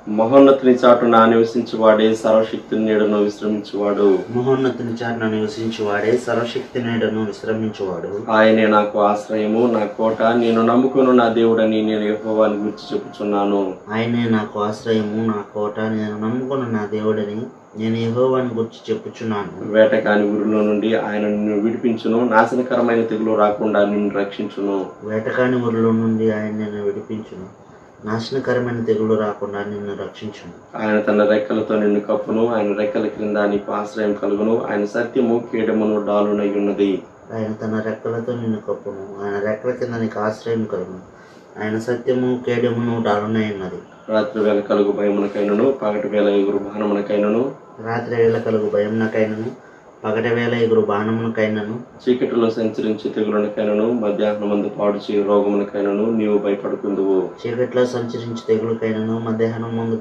మహోన్నతుని చాటున నివసించువాడే సర్వశక్తి నీడను విశ్రమించువాడు. మహోన్నతుని చాటున నివసించువాడే సర్వశక్తి నీడను విశ్రమించువాడు. ఆయనే నాకు ఆశ్రయము, నా కోట, నేను నమ్ముకును నా దేవుడని నేను యెహోవాని గురించి చెప్పుచున్నాను. ఆయనే నాకు ఆశ్రయము, నా కోట, నేను నమ్ముకున్న నా దేవుడని నేను యెహోవాని గురించి చెప్పుచున్నాను. వేటకాని ఊరిలో నుండి ఆయన నిన్ను విడిపించును, నాశనకరమైన తెగులు రాకుండా నిన్ను రక్షించును. వేటకాని ఊరిలో నుండి ఆయన నిన్ను విడిపించును, నాశనకరమైన తెగులు రాకుండా నిన్ను రక్షించును. ఆయన తన రెక్కలతో నిన్ను కప్పును, ఆయన రెక్కల క్రింద నీకు ఆశ్రయం కలుగును. ఆయన సత్యము కేడమును డాలునై ఉన్నది. ఆయన తన రెక్కలతో నిన్ను కప్పును, ఆయన రెక్కల కింద నీకు ఆశ్రయం కలుగును. ఆయన సత్యము కేడమును డాలునై ఉన్నది. రాత్రి వేళ కలుగు భయమునకైనను, పగటి వేళ ఎగురు బాణమునకైనను, రాత్రి వేళ కలుగు భయమునకైనను, పగటి వేళ ఎగురు బాణమునకైనను, చీకటిలో సంచరించి తెగులునకైనను, మధ్యాహ్నమందు పాడు చేయు రోగమునకైనను నీవు భయపడుకుందువు. చీకటిలో సంచరించి తెగులుకైనను, మధ్యాహ్నం ముందు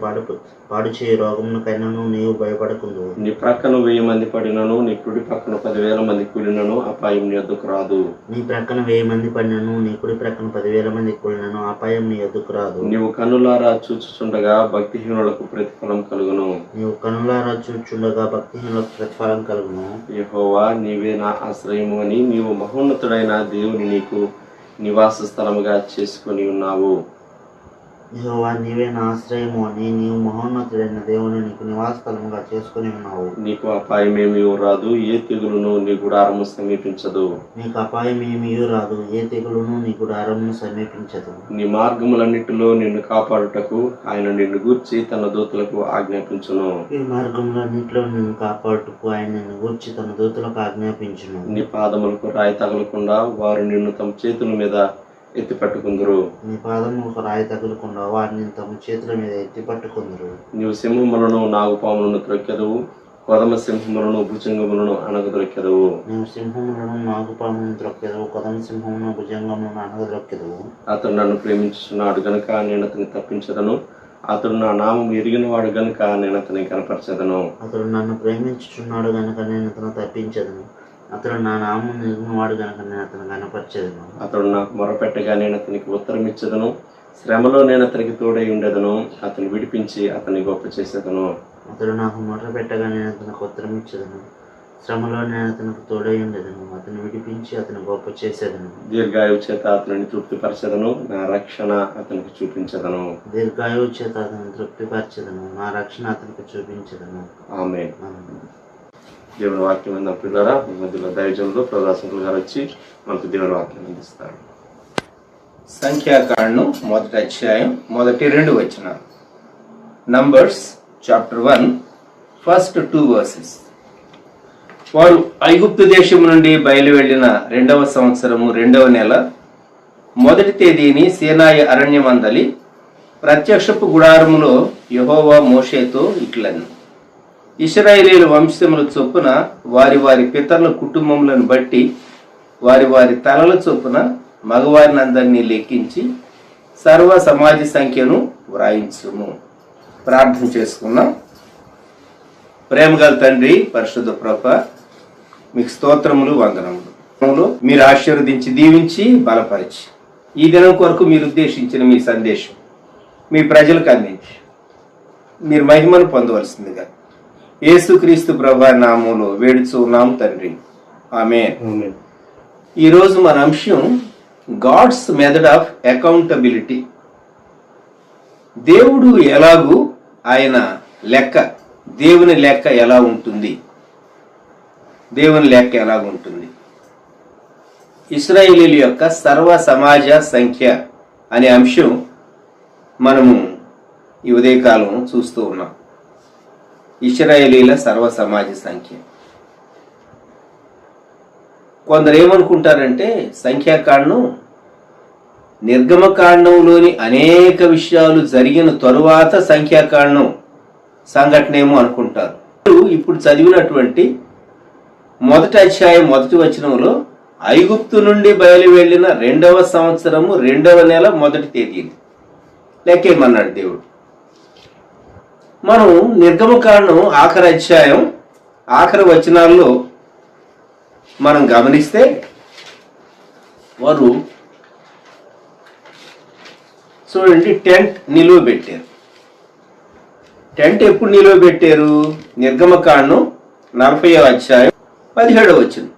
పాడు చేయు రోగమునకైనను నీవు భయపడకుందువు. నీ ప్రక్కన 1000 మంది పడినను, నీ కుడి పక్కన 10,000 మంది కూలినను అపాయం నీ యొద్దకు రాదు. నీ ప్రక్కన 1000 మంది పడినను, నీ కుడి ప్రక్కన 10,000 మంది కూలినను అపాయం నీ యొద్దకు రాదు. నీవు కన్నులారా చూచుచుండగా భక్తిహీనులకు ప్రతిఫలం కలుగును. నీవు కన్నులారా చూచుండగా భక్తిహీనులకు ప్రతిఫలం కలుగును. యెహోవా నీవే నా ఆశ్రయము అని నీవు మహోన్నతుడైన దేవుని నీకు నివాస స్థలముగా చేసుకొని ఉన్నావు. యెహోవా నీవే నా ఆశ్రయము అని నీవు మహోన్నతుడైన దేవుని నీకు నివాస స్థలముగా చేసుకొని ఉన్నావు. నీకు అపాయమేమీ రాదు, ఏ తెగులును నీ గుడారము సమీపించదు. నీకు అపాయం ఏమీ రాదు, ఏ తెగులును నీ గుడారమును సమీపించదు. నీ మార్గములన్నిటిలో నిన్ను కాపాడుటకు ఆయన నిన్ను గూర్చి తన దూతలకు ఆజ్ఞాపించును. ఈ మార్గములన్నిటిలో నిన్ను కాపాడుటకు ఆయన నిన్ను గూర్చి తన దూతలకు ఆజ్ఞాపించును. నీ పాదములకు రాయి తగలకుండా వారు నిన్ను తమ చేతుల మీద ఎత్తి పట్టుకుందరు. నీ పాదములకు రాయి తగలకుండా వారిని తమ చేతుల మీద ఎత్తి పట్టుకుందరు. నీవు సింహములను, నాగుపాములను త్రొక్కెదవు, కొదమ సింహములను, భుజంగములను అనగదొక్కెదవు. నీవు సింహములను, నాగుపాములను త్రొక్కెదవు, కొదమ సింహమును, భుజంగములను అనగదొక్కెదవు. అతడు నన్ను ప్రేమించుచున్నాడు గనుక నేను అతన్ని తప్పించదను, అతడు నా నామం ఎరిగిన వాడు గనుక నేను అతని కనపరచదను. అతడు నన్ను ప్రేమించుచున్నాడు గనుక నేను అతను తప్పించదను, అతడు నా నామం ఎరిగిన వాడు గనుక నేను అతను కనపరచదను. అతడు నాకు మొరపెట్టగా నేను అతనికి ఉత్తరం ఇచ్చదను, శ్రమలో నేను అతనికి తోడై ఉండేదను, అతను విడిపించి అతన్ని గొప్ప చేసేదను. అతడు నాకు మొర్ర పెట్టగా నేను అతనికి ఉత్తరం ఇచ్చదను, శ్రమలో నేను అతనికి తోడై ఉండేదను, అతను విడిపించి అతను గొప్ప చేసేదను. దీర్ఘాయువు చేత అతనిని తృప్తిపరచదను, నా రక్షణ అతనికి చూపించదను. దీర్ఘాయువు చేత అతను తృప్తిపరచదను, నా రక్షణ అతనికి చూపించదను. ఆమేన్. దేవుని వాక్యం అందిన పిల్లరా, మీ మధ్యలో దైవజనులు ప్రదాసంకులు గారు వచ్చి మనకు దేవుని వాక్యం అందిస్తారు. సంఖ్యాకాండం 1వ అధ్యాయం 1-2 వచనాలు. Numbers chapter 1 first 2 verses. వారు ఐగుప్తు దేశం నుండి బయలు వెళ్ళిన 2వ సంవత్సరము 2వ నెల 1వ తేదీని సీనాయి అరణ్యమందలి ప్రత్యక్షపు గుడారములో యెహోవా మోషేతో ఇట్లనెను. ఇశ్రాయేలీయుల వంశముల చొప్పున వారి వారి పితరుల కుటుంబములను బట్టి వారి వారి తలల చొప్పున మగవారిని అందరినీ లెక్కించి సర్వ సమాజ సంఖ్యను వ్రాయించుము. ప్రార్థన చేసుకున్నాం. ప్రేమగల తండ్రి, పరిశుద్ధ ప్రభువా, మీకు స్తోత్రములు, వందనములు. మీరు ఆశీర్వదించి దీవించి బలపరిచి ఈ దినం కొరకు మీరు ఉద్దేశించిన మీ సందేశం మీ ప్రజలకు అందించి మీరు మహిమను పొందవలసిందిగా యేసుక్రీస్తు ప్రభువా నామములో వేడుచున్నాం తండ్రి, ఆమేన్. ఈరోజు మన అంశం గాడ్స్ మెథడ్ ఆఫ్ అకౌంటబిలిటీ. దేవుడు ఎలాగూ ఆయన లెక్క, దేవుని లెక్క ఎలా ఉంటుంది, దేవుని లెక్క ఎలాగుంటుంది. ఇశ్రాయేలీయుల యొక్క సర్వ సమాజ సంఖ్య అనే అంశం మనము ఈ ఉదయకాలం చూస్తూ ఉన్నాం. ఇశ్రాయేలీయుల సర్వ సమాజ సంఖ్య. కొందరు ఏమనుకుంటారంటే సంఖ్యాకాండం నిర్గమకాండంలోని అనేక విషయాలు జరిగిన తరువాత సంఖ్యాకాండం సంఘటన ఏమో అనుకుంటారు. ఇప్పుడు చదివినటువంటి 1వ అధ్యాయం 1వ వచనంలో ఐగుప్తు నుండి బయలు వెళ్ళిన 2వ సంవత్సరము 2వ నెల 1వ తేదీని లెక్కేమన్నాడు దేవుడు. మనం నిర్గమకాండం ఆఖరి అధ్యాయం ఆఖరి వచనాల్లో మనం గమనిస్తే వారు చూడండి, టెంట్ నిలువ పెట్టారు. టెంట్ ఎప్పుడు నిలువబెట్టారు? నిర్గమకాండం 40వ అధ్యాయం 17వ వచనం.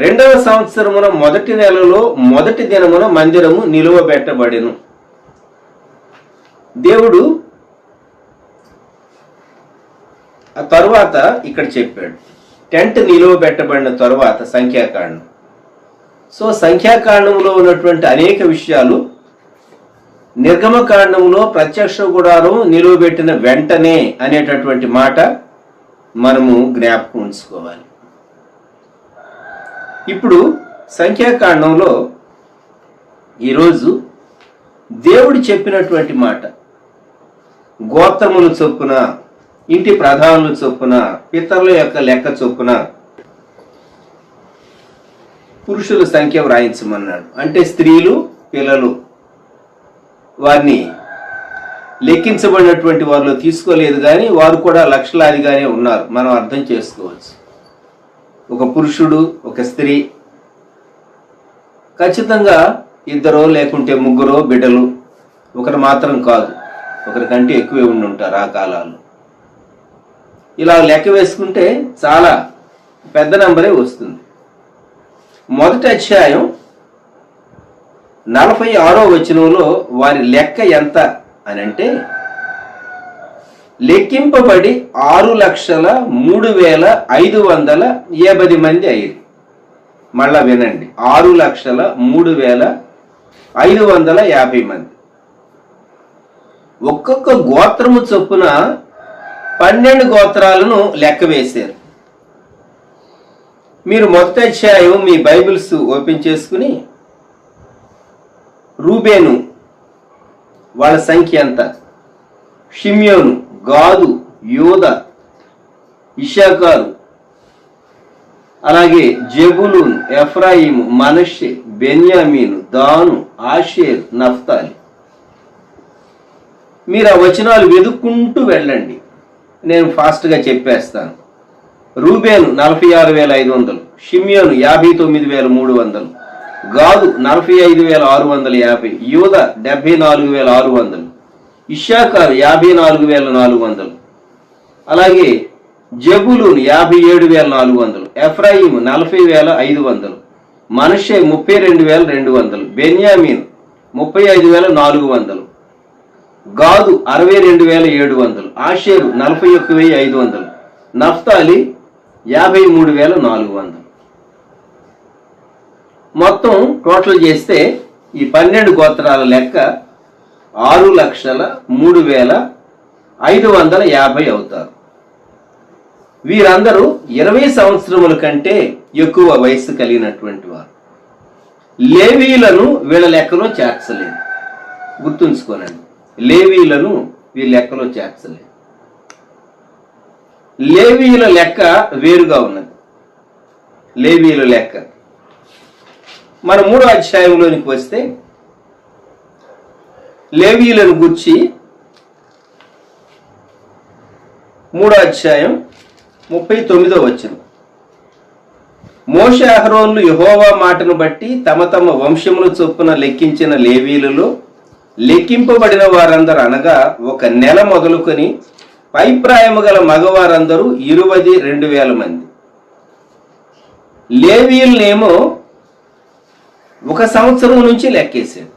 2వ సంవత్సరమున మొదటి నెలలో మొదటి దినమున మందిరము నిలువబెట్టబడెను. దేవుడు ఆ తరువాత ఇక్కడ చెప్పాడు, టెంట్ నిలువబెట్టబడిన తరువాత సంఖ్యాకాండం. సో సంఖ్యాకాండంలో ఉన్నటువంటి అనేక విషయాలు నిర్గమకాండంలో ప్రత్యక్ష గుడారం నిలువబెట్టిన వెంటనే అనేటటువంటి మాట మనము జ్ఞాపకం ఉంచుకోవాలి. ఇప్పుడు సంఖ్యాకాండంలో ఈరోజు దేవుడు చెప్పినటువంటి మాట, గోత్రముల చొప్పున, ఇంటి ప్రధానుల చొప్పున, పితరుల యొక్క లెక్క చొప్పున పురుషుల సంఖ్య వ్రాయించమన్నాడు. అంటే స్త్రీలు, పిల్లలు వారిని లెక్కించబడినటువంటి వారిలో తీసుకోలేదు, కానీ వారు కూడా లక్షలాదిగానే ఉన్నారు. మనం అర్థం చేసుకోవచ్చు. ఒక పురుషుడు, ఒక స్త్రీ, ఖచ్చితంగా 2 లేకుంటే 3 బిడ్డలు, ఒకరు మాత్రం కాదు, ఒకరికంటే ఎక్కువే ఉండి ఉంటారు ఆ కాలాల్లో. ఇలా లెక్క వేసుకుంటే చాలా పెద్ద నంబరే వస్తుంది. మొదటి అధ్యాయం 46వ వచనంలో వారి లెక్క ఎంత అని అంటే, లెక్కింపబడి 6,03,550 మంది అయ్యారు. మళ్ళా వినండి, 6,03,550 మంది. ఒక్కొక్క గోత్రము చొప్పున 12 గోత్రాలను లెక్క వేశారు. మీరు మొదటి అధ్యాయం మీ బైబిల్స్ ఓపెన్ చేసుకుని రూబేను వాళ్ళ సంఖ్య ఎంత, షిమ్యోను, గాదు, యోద, ఇషాకారు, అలాగే జెబులూన్, ఎఫ్రాయిము, మనష్షే, బెన్యామీను, దాను, ఆషేర్, నఫ్తాలి. మీరు ఆ వచనాలు వెతుక్కుంటూ వెళ్ళండి, నేను ఫాస్ట్గా చెప్పేస్తాను. రూబేను 46,500, షిమ్యోను 59,300, గాదు 45,650, యూద 74,600, ఇషాకారు 54,400, అలాగే జెబులూన్ 57,400, ఎఫ్రాయిము 40,500, మనష్షే 32,200, బెన్యామీన్ 35,400, గాదు 62,700, ఆషేరు 41,500, నఫ్తాలి 53,400. మొత్తం టోటల్ చేస్తే ఈ 12 గోత్రాల లెక్క 6,03,550 అవుతారు. వీరందరూ 20 సంవత్సరముల కంటే ఎక్కువ వయసు కలిగినటువంటి వారు. లేవీలను వీళ్ళ లెక్కలో చేర్చలేదు. గుర్తుంచుకోనండి, లేవీలను వీళ్ళ లెక్కలో చేర్చలేదు. లేవీయుల లెక్క వేరుగా ఉన్నది. లేవీయుల లెక్క మన 3వ అధ్యాయంలోనికి వస్తే లేవీయులను గూర్చి 3వ అధ్యాయం 39వ వచనం, మోషే అహరోన్లు యెహోవా మాటను బట్టి తమ తమ వంశముల చొప్పున లెక్కించిన లేవీయులలో లెక్కింపబడిన వారందరూ అనగా 1 నెల మొదలుకొని పైప్రాయము గల మగవారందరూ 22,000 మంది. లేవీయులనేమో 1 సంవత్సరం నుంచి లెక్కేశారు.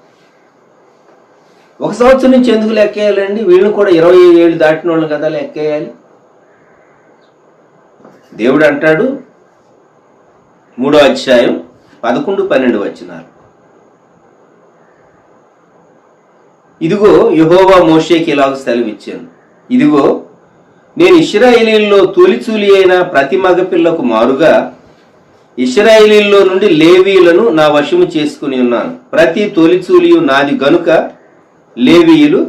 1 సంవత్సరం నుంచి ఎందుకు లెక్కేయాలండి? వీళ్ళని కూడా 20 ఏళ్ళు దాటిన వాళ్ళు కదా లెక్కేయాలి. దేవుడు అంటాడు 3వ అధ్యాయం 11-12 వచనాలు, ఇదిగో యెహోవా మోషేకి ఇలాగ సెలవిచ్చాను, ఇదిగో నేను ఇశ్రాయేలీయుల్లో తొలిచూలి అయిన ప్రతి మగపిల్లకు మారుగా ఇశ్రాయేలీయుల్లో నుండి లేవీయులను నా వశము చేసుకుని ఉన్నాను. ప్రతి తొలిచూలియు నాది గనుక లేవీయులు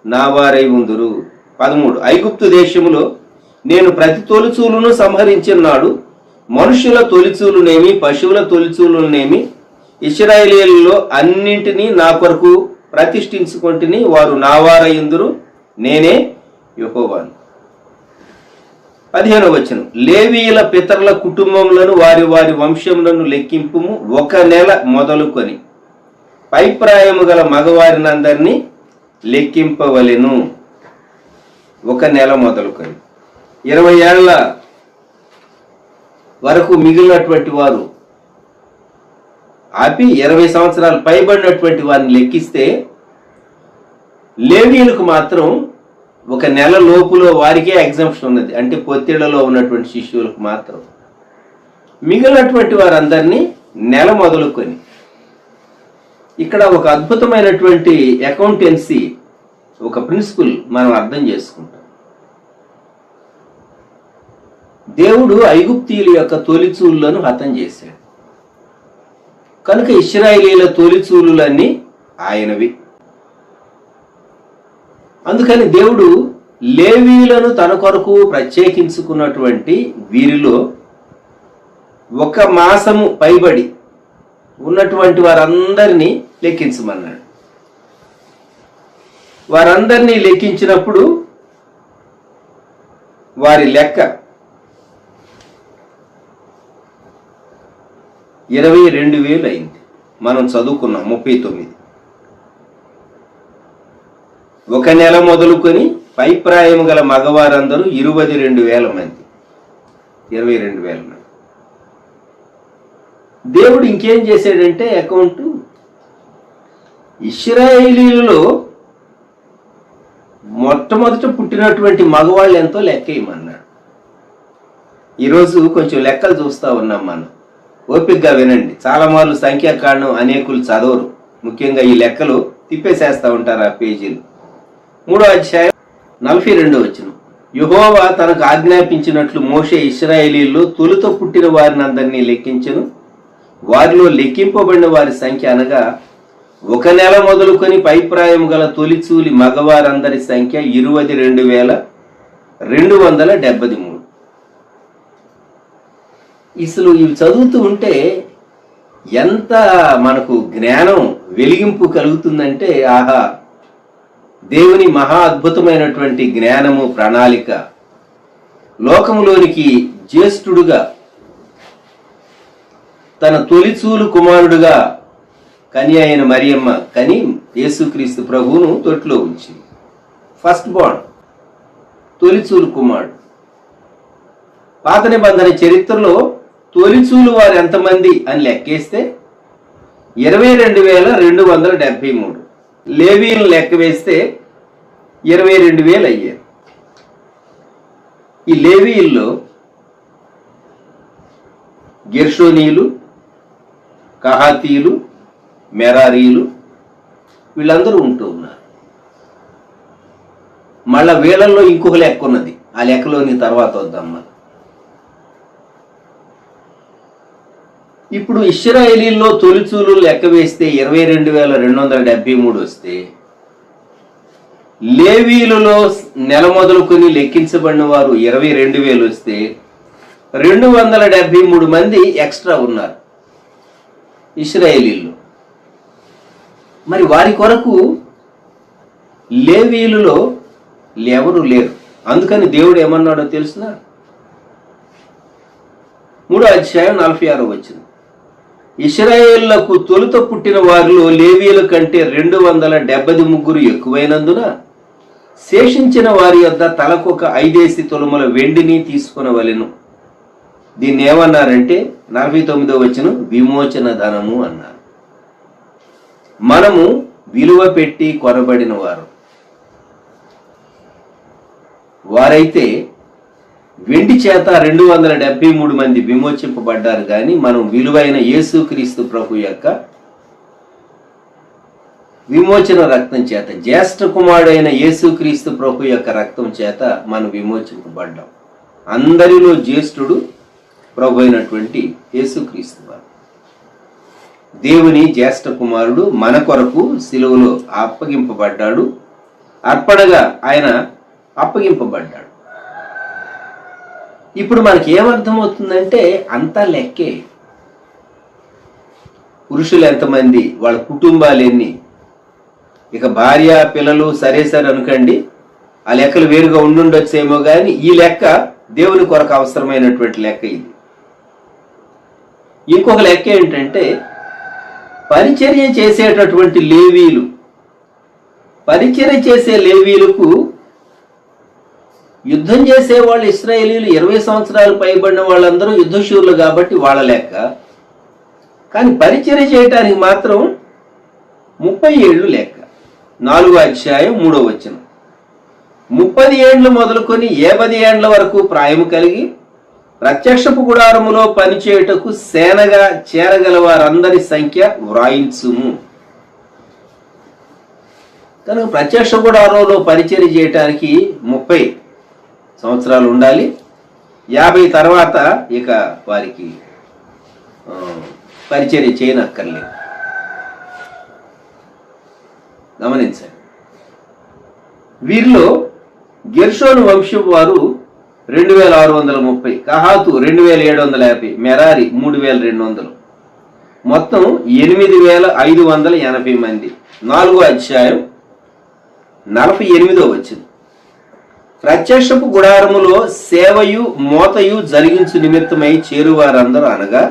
నా వారై ఉందురు. 13 ఐగుప్తు దేశములో నేను ప్రతి తొలిచూలును సంహరించిన నాడు మనుషుల తొలిచూలునేమి పశువుల తొలిచూలునేమి ఇశ్రాయేలీయుల్లో అన్నింటినీ నా కొరకు ప్రతిష్ఠించుకొంటిని. వారు నా వారై ఉందురు, నేనే యెహోవాను. 15వ వచనం, లేవీయుల పితరుల కుటుంబములను వారి వారి వంశములను లెక్కింపుము. 1 నెల మొదలుకొని పైప్రాయము గల మగవారినందరినీ లెక్కింపవలెను. ఒక నెల మొదలుకొని 20 ఏళ్ల వరకు మిగిలినటువంటి వారు ఆపి 20 సంవత్సరాలు పైబడినటువంటి వారిని లెక్కిస్తే లేవీయులకు మాత్రం ఒక నెల లోపులో వారికే ఎగ్జంప్షన్ ఉన్నది. అంటే పొత్తిళ్లలో ఉన్నటువంటి శిష్యులకు మాత్రం. మిగిలినటువంటి వారందరినీ నెల మొదలుకొని. ఇక్కడ ఒక అద్భుతమైనటువంటి అకౌంటెన్సీ, ఒక ప్రిన్సిపల్ మనం అర్థం చేసుకుంటాం. దేవుడు ఐగుప్తీయుల యొక్క తొలిచూలులను హతం చేశాడు కనుక ఇశ్రాయేలీల తొలిచూలులన్నీ ఆయనవి. అందుకని దేవుడు లేవీయులను తన కొరకు ప్రత్యేకించుకున్నటువంటి వీరిలో 1 మాసము పైబడి ఉన్నటువంటి వారందరినీ లెక్కించమన్నాడు. వారందరినీ లెక్కించినప్పుడు వారి లెక్క 22,000 అయింది. మనం చదువుకున్నాం 39. ఒక నెల మొదలుకొని పైప్రాయం గల మగవారందరూ 22,000 మంది. 22,000 మంది. దేవుడు ఇంకేం చేశాడంటే అకౌంట్ ఇశ్రాయేలీలలో మొట్టమొదట పుట్టినటువంటి మగవాళ్ళు ఎంతో లెక్కేయమన్నాడు. ఈరోజు కొంచెం లెక్కలు చూస్తూ ఉన్నాం మనం. ఓపికగా వినండి. చాలా మార్లు సంఖ్యాకాండం అనేకులు చదవరు. ముఖ్యంగా ఈ లెక్కలు తిప్పేసేస్తూ ఉంటారు ఆ పేజీలు. 3వ అధ్యాయం 42వ వచనం. యెహోవా తనకు ఆజ్ఞాపించినట్లు మోషే ఇశ్రాయేలీల్లో తొలుత పుట్టిన వారిని అందరినీ లెక్కించెను. వారిలో లెక్కింపబడిన వారి సంఖ్య అనగా 1 నెల మొదలుకొని పైప్రాయం గల తొలిచూలి మగవారందరి సంఖ్య 22,273. అసలు ఇవి చదువుతూ ఉంటే ఎంత మనకు జ్ఞానం వెలిగింపు కలుగుతుందంటే, ఆహా, దేవుని మహా అద్భుతమైనటువంటి జ్ఞానము, ప్రణాళిక. లోకములోనికి జ్యేష్ఠుడుగా తన తొలిచూలు కుమారుడుగా కన్య అయిన మరియమ్మ కని యేసుక్రీస్తు ప్రభువును తొట్టిలో ఉంచింది. ఫస్ట్ బార్న్, తొలిచూలు కుమారుడు. పాత నిబంధన చరిత్రలో తొలిచూలు వారు ఎంతమంది అని లెక్కేస్తే 22,273. లేవీయులను లెక్క వేస్తే 22,000 అయ్యారు. ఈ లేవీయుల్లో గెర్షోనీయులు, కహాతీయులు, మెరారీలు వీళ్ళందరూ ఉంటూ ఉన్నారు. మళ్ళా వీళ్ళల్లో ఇంకొక లెక్క ఉన్నది. ఆ లెక్కలోని తర్వాత వద్దాం మనం. ఇప్పుడు ఇశ్రాయేలీల్లో తొలిచూలు లెక్క వేస్తే 22,273 వస్తే, లేవీయులలో నెల మొదలుకొని లెక్కించబడిన వారు 22,000 వస్తే 273 మంది ఎక్స్ట్రా ఉన్నారు ఇశ్రాయేలీల్లో. మరి వారి కొరకు లేవీయులలో ఎవరు లేరు. అందుకని దేవుడు ఏమన్నాడో తెలుసిన 3వ అధ్యాయం 46వ వచనం. ఇశ్రాయేలులకు తొలుత పుట్టిన వారిలో లేవీయుల కంటే 273 ఎక్కువైనందున శేషించిన వారి యొద్ద తలకొక 5 తులముల వెండిని తీసుకొనవలెను. దీన్ని ఏమన్నారంటే 49వ వచనం విమోచన ధనము అన్నారు. మనము విలువ పెట్టి కొనబడిన వారైతే వెండి చేత 273 మంది విమోచింపబడ్డారు. కానీ మనం విలువైన యేసుక్రీస్తు ప్రభు యొక్క విమోచన రక్తం చేత, జ్యేష్ఠ కుమారుడైన యేసుక్రీస్తు ప్రభు యొక్క రక్తం చేత మనం విమోచింపబడ్డాం. అందరిలో జ్యేష్ఠుడు ప్రభు అయినటువంటి యేసుక్రీస్తు వారు. దేవుని జ్యేష్ఠ కుమారుడు మన కొరకు సిలువలో అప్పగింపబడ్డాడు. అర్పణగా ఆయన అప్పగింపబడ్డాడు. ఇప్పుడు మనకి ఏమర్థమవుతుందంటే అంతా లెక్కే. పురుషులు ఎంతమంది, వాళ్ళ కుటుంబాలు ఎన్ని, ఇక భార్య పిల్లలు సరే అనుకోండి, ఆ లెక్కలు వేరుగా ఉండుండొచ్చేమో కానీ ఈ లెక్క దేవుని కొరకు అవసరమైనటువంటి లెక్క ఇది. ఇంకొక లెక్క ఏంటంటే పరిచర్య చేసేటటువంటి లేవీలు, పరిచర్య చేసే లేవీలకు యుద్ధం చేసే వాళ్ళు ఇశ్రాయేలీలు 20 సంవత్సరాలు పైబడిన వాళ్ళందరూ యుద్ధశూరులు కాబట్టి వాళ్ళ లెక్క. కానీ పరిచర్య చేయటానికి మాత్రం 30 ఏళ్ళు లెక్క. 4వ అధ్యాయం 3వ వచనం. 30 ఏండ్లు మొదలుకొని 50 ఏండ్ల వరకు ప్రాయము కలిగి ప్రత్యక్షపు గుడారములో పనిచేయుటకు సేనగా చేరగల వారందరి సంఖ్య వ్రాయించుము. కనుక ప్రత్యక్ష గుడారంలో పరిచర్య చేయటానికి 30 సంవత్సరాలు ఉండాలి. 50 తర్వాత ఇక వారికి పరిచర్య చేయనక్కర్లేదు. గమనించండి. వీరిలో గెర్షోను వంశపు వారు 2630, కహాతు 2750, మెరారి 3200, మొత్తం 8580 మంది. 4వ అధ్యాయం 48వ వచనం. ప్రత్యక్షపు గుడారములో సేవయు మోతయు జరిగించు నిమిత్తమై చేరువారందరూ అనగా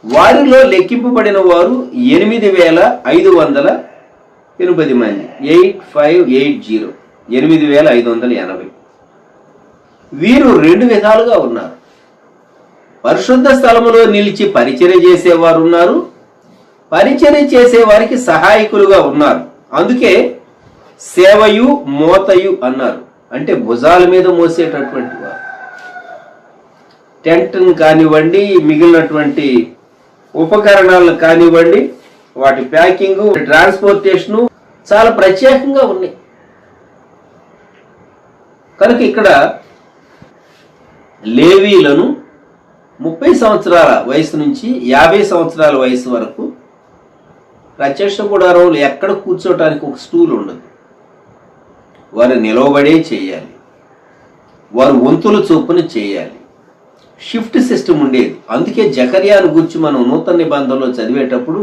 వారిలో లెక్కింపబడిన వారు 8580 మంది. 8580, 8580. వీరు 2 విధాలుగా ఉన్నారు. పరిశుద్ధ స్థలములో నిలిచి పరిచర్య చేసేవారు ఉన్నారు, పరిచర్య చేసేవారికి సహాయకులుగా ఉన్నారు. అందుకే సేవయు మోతయు అన్నారు. అంటే భుజాల మీద మోసేటటువంటి వారు. టెంట్ను కానివ్వండి, మిగిలినటువంటి ఉపకరణాలను కానివ్వండి, వాటి ప్యాకింగ్, ట్రాన్స్పోర్టేషను చాలా ప్రత్యేకంగా ఉన్నాయి. కనుక ఇక్కడ లేవీలను 30 సంవత్సరాల వయసు నుంచి 50 సంవత్సరాల వయసు వరకు ప్రత్యక్ష గుడారంలో ఎక్కడ కూర్చోటానికి ఒక స్టూల్ ఉండదు. వారు నిలవబడే చేయాలి, వారు వంతుల చొప్పున చేయాలి. షిఫ్ట్ సిస్టమ్ ఉండేది. అందుకే జకర్యాను గురించి మనం నూతన నిబంధనలో చదివేటప్పుడు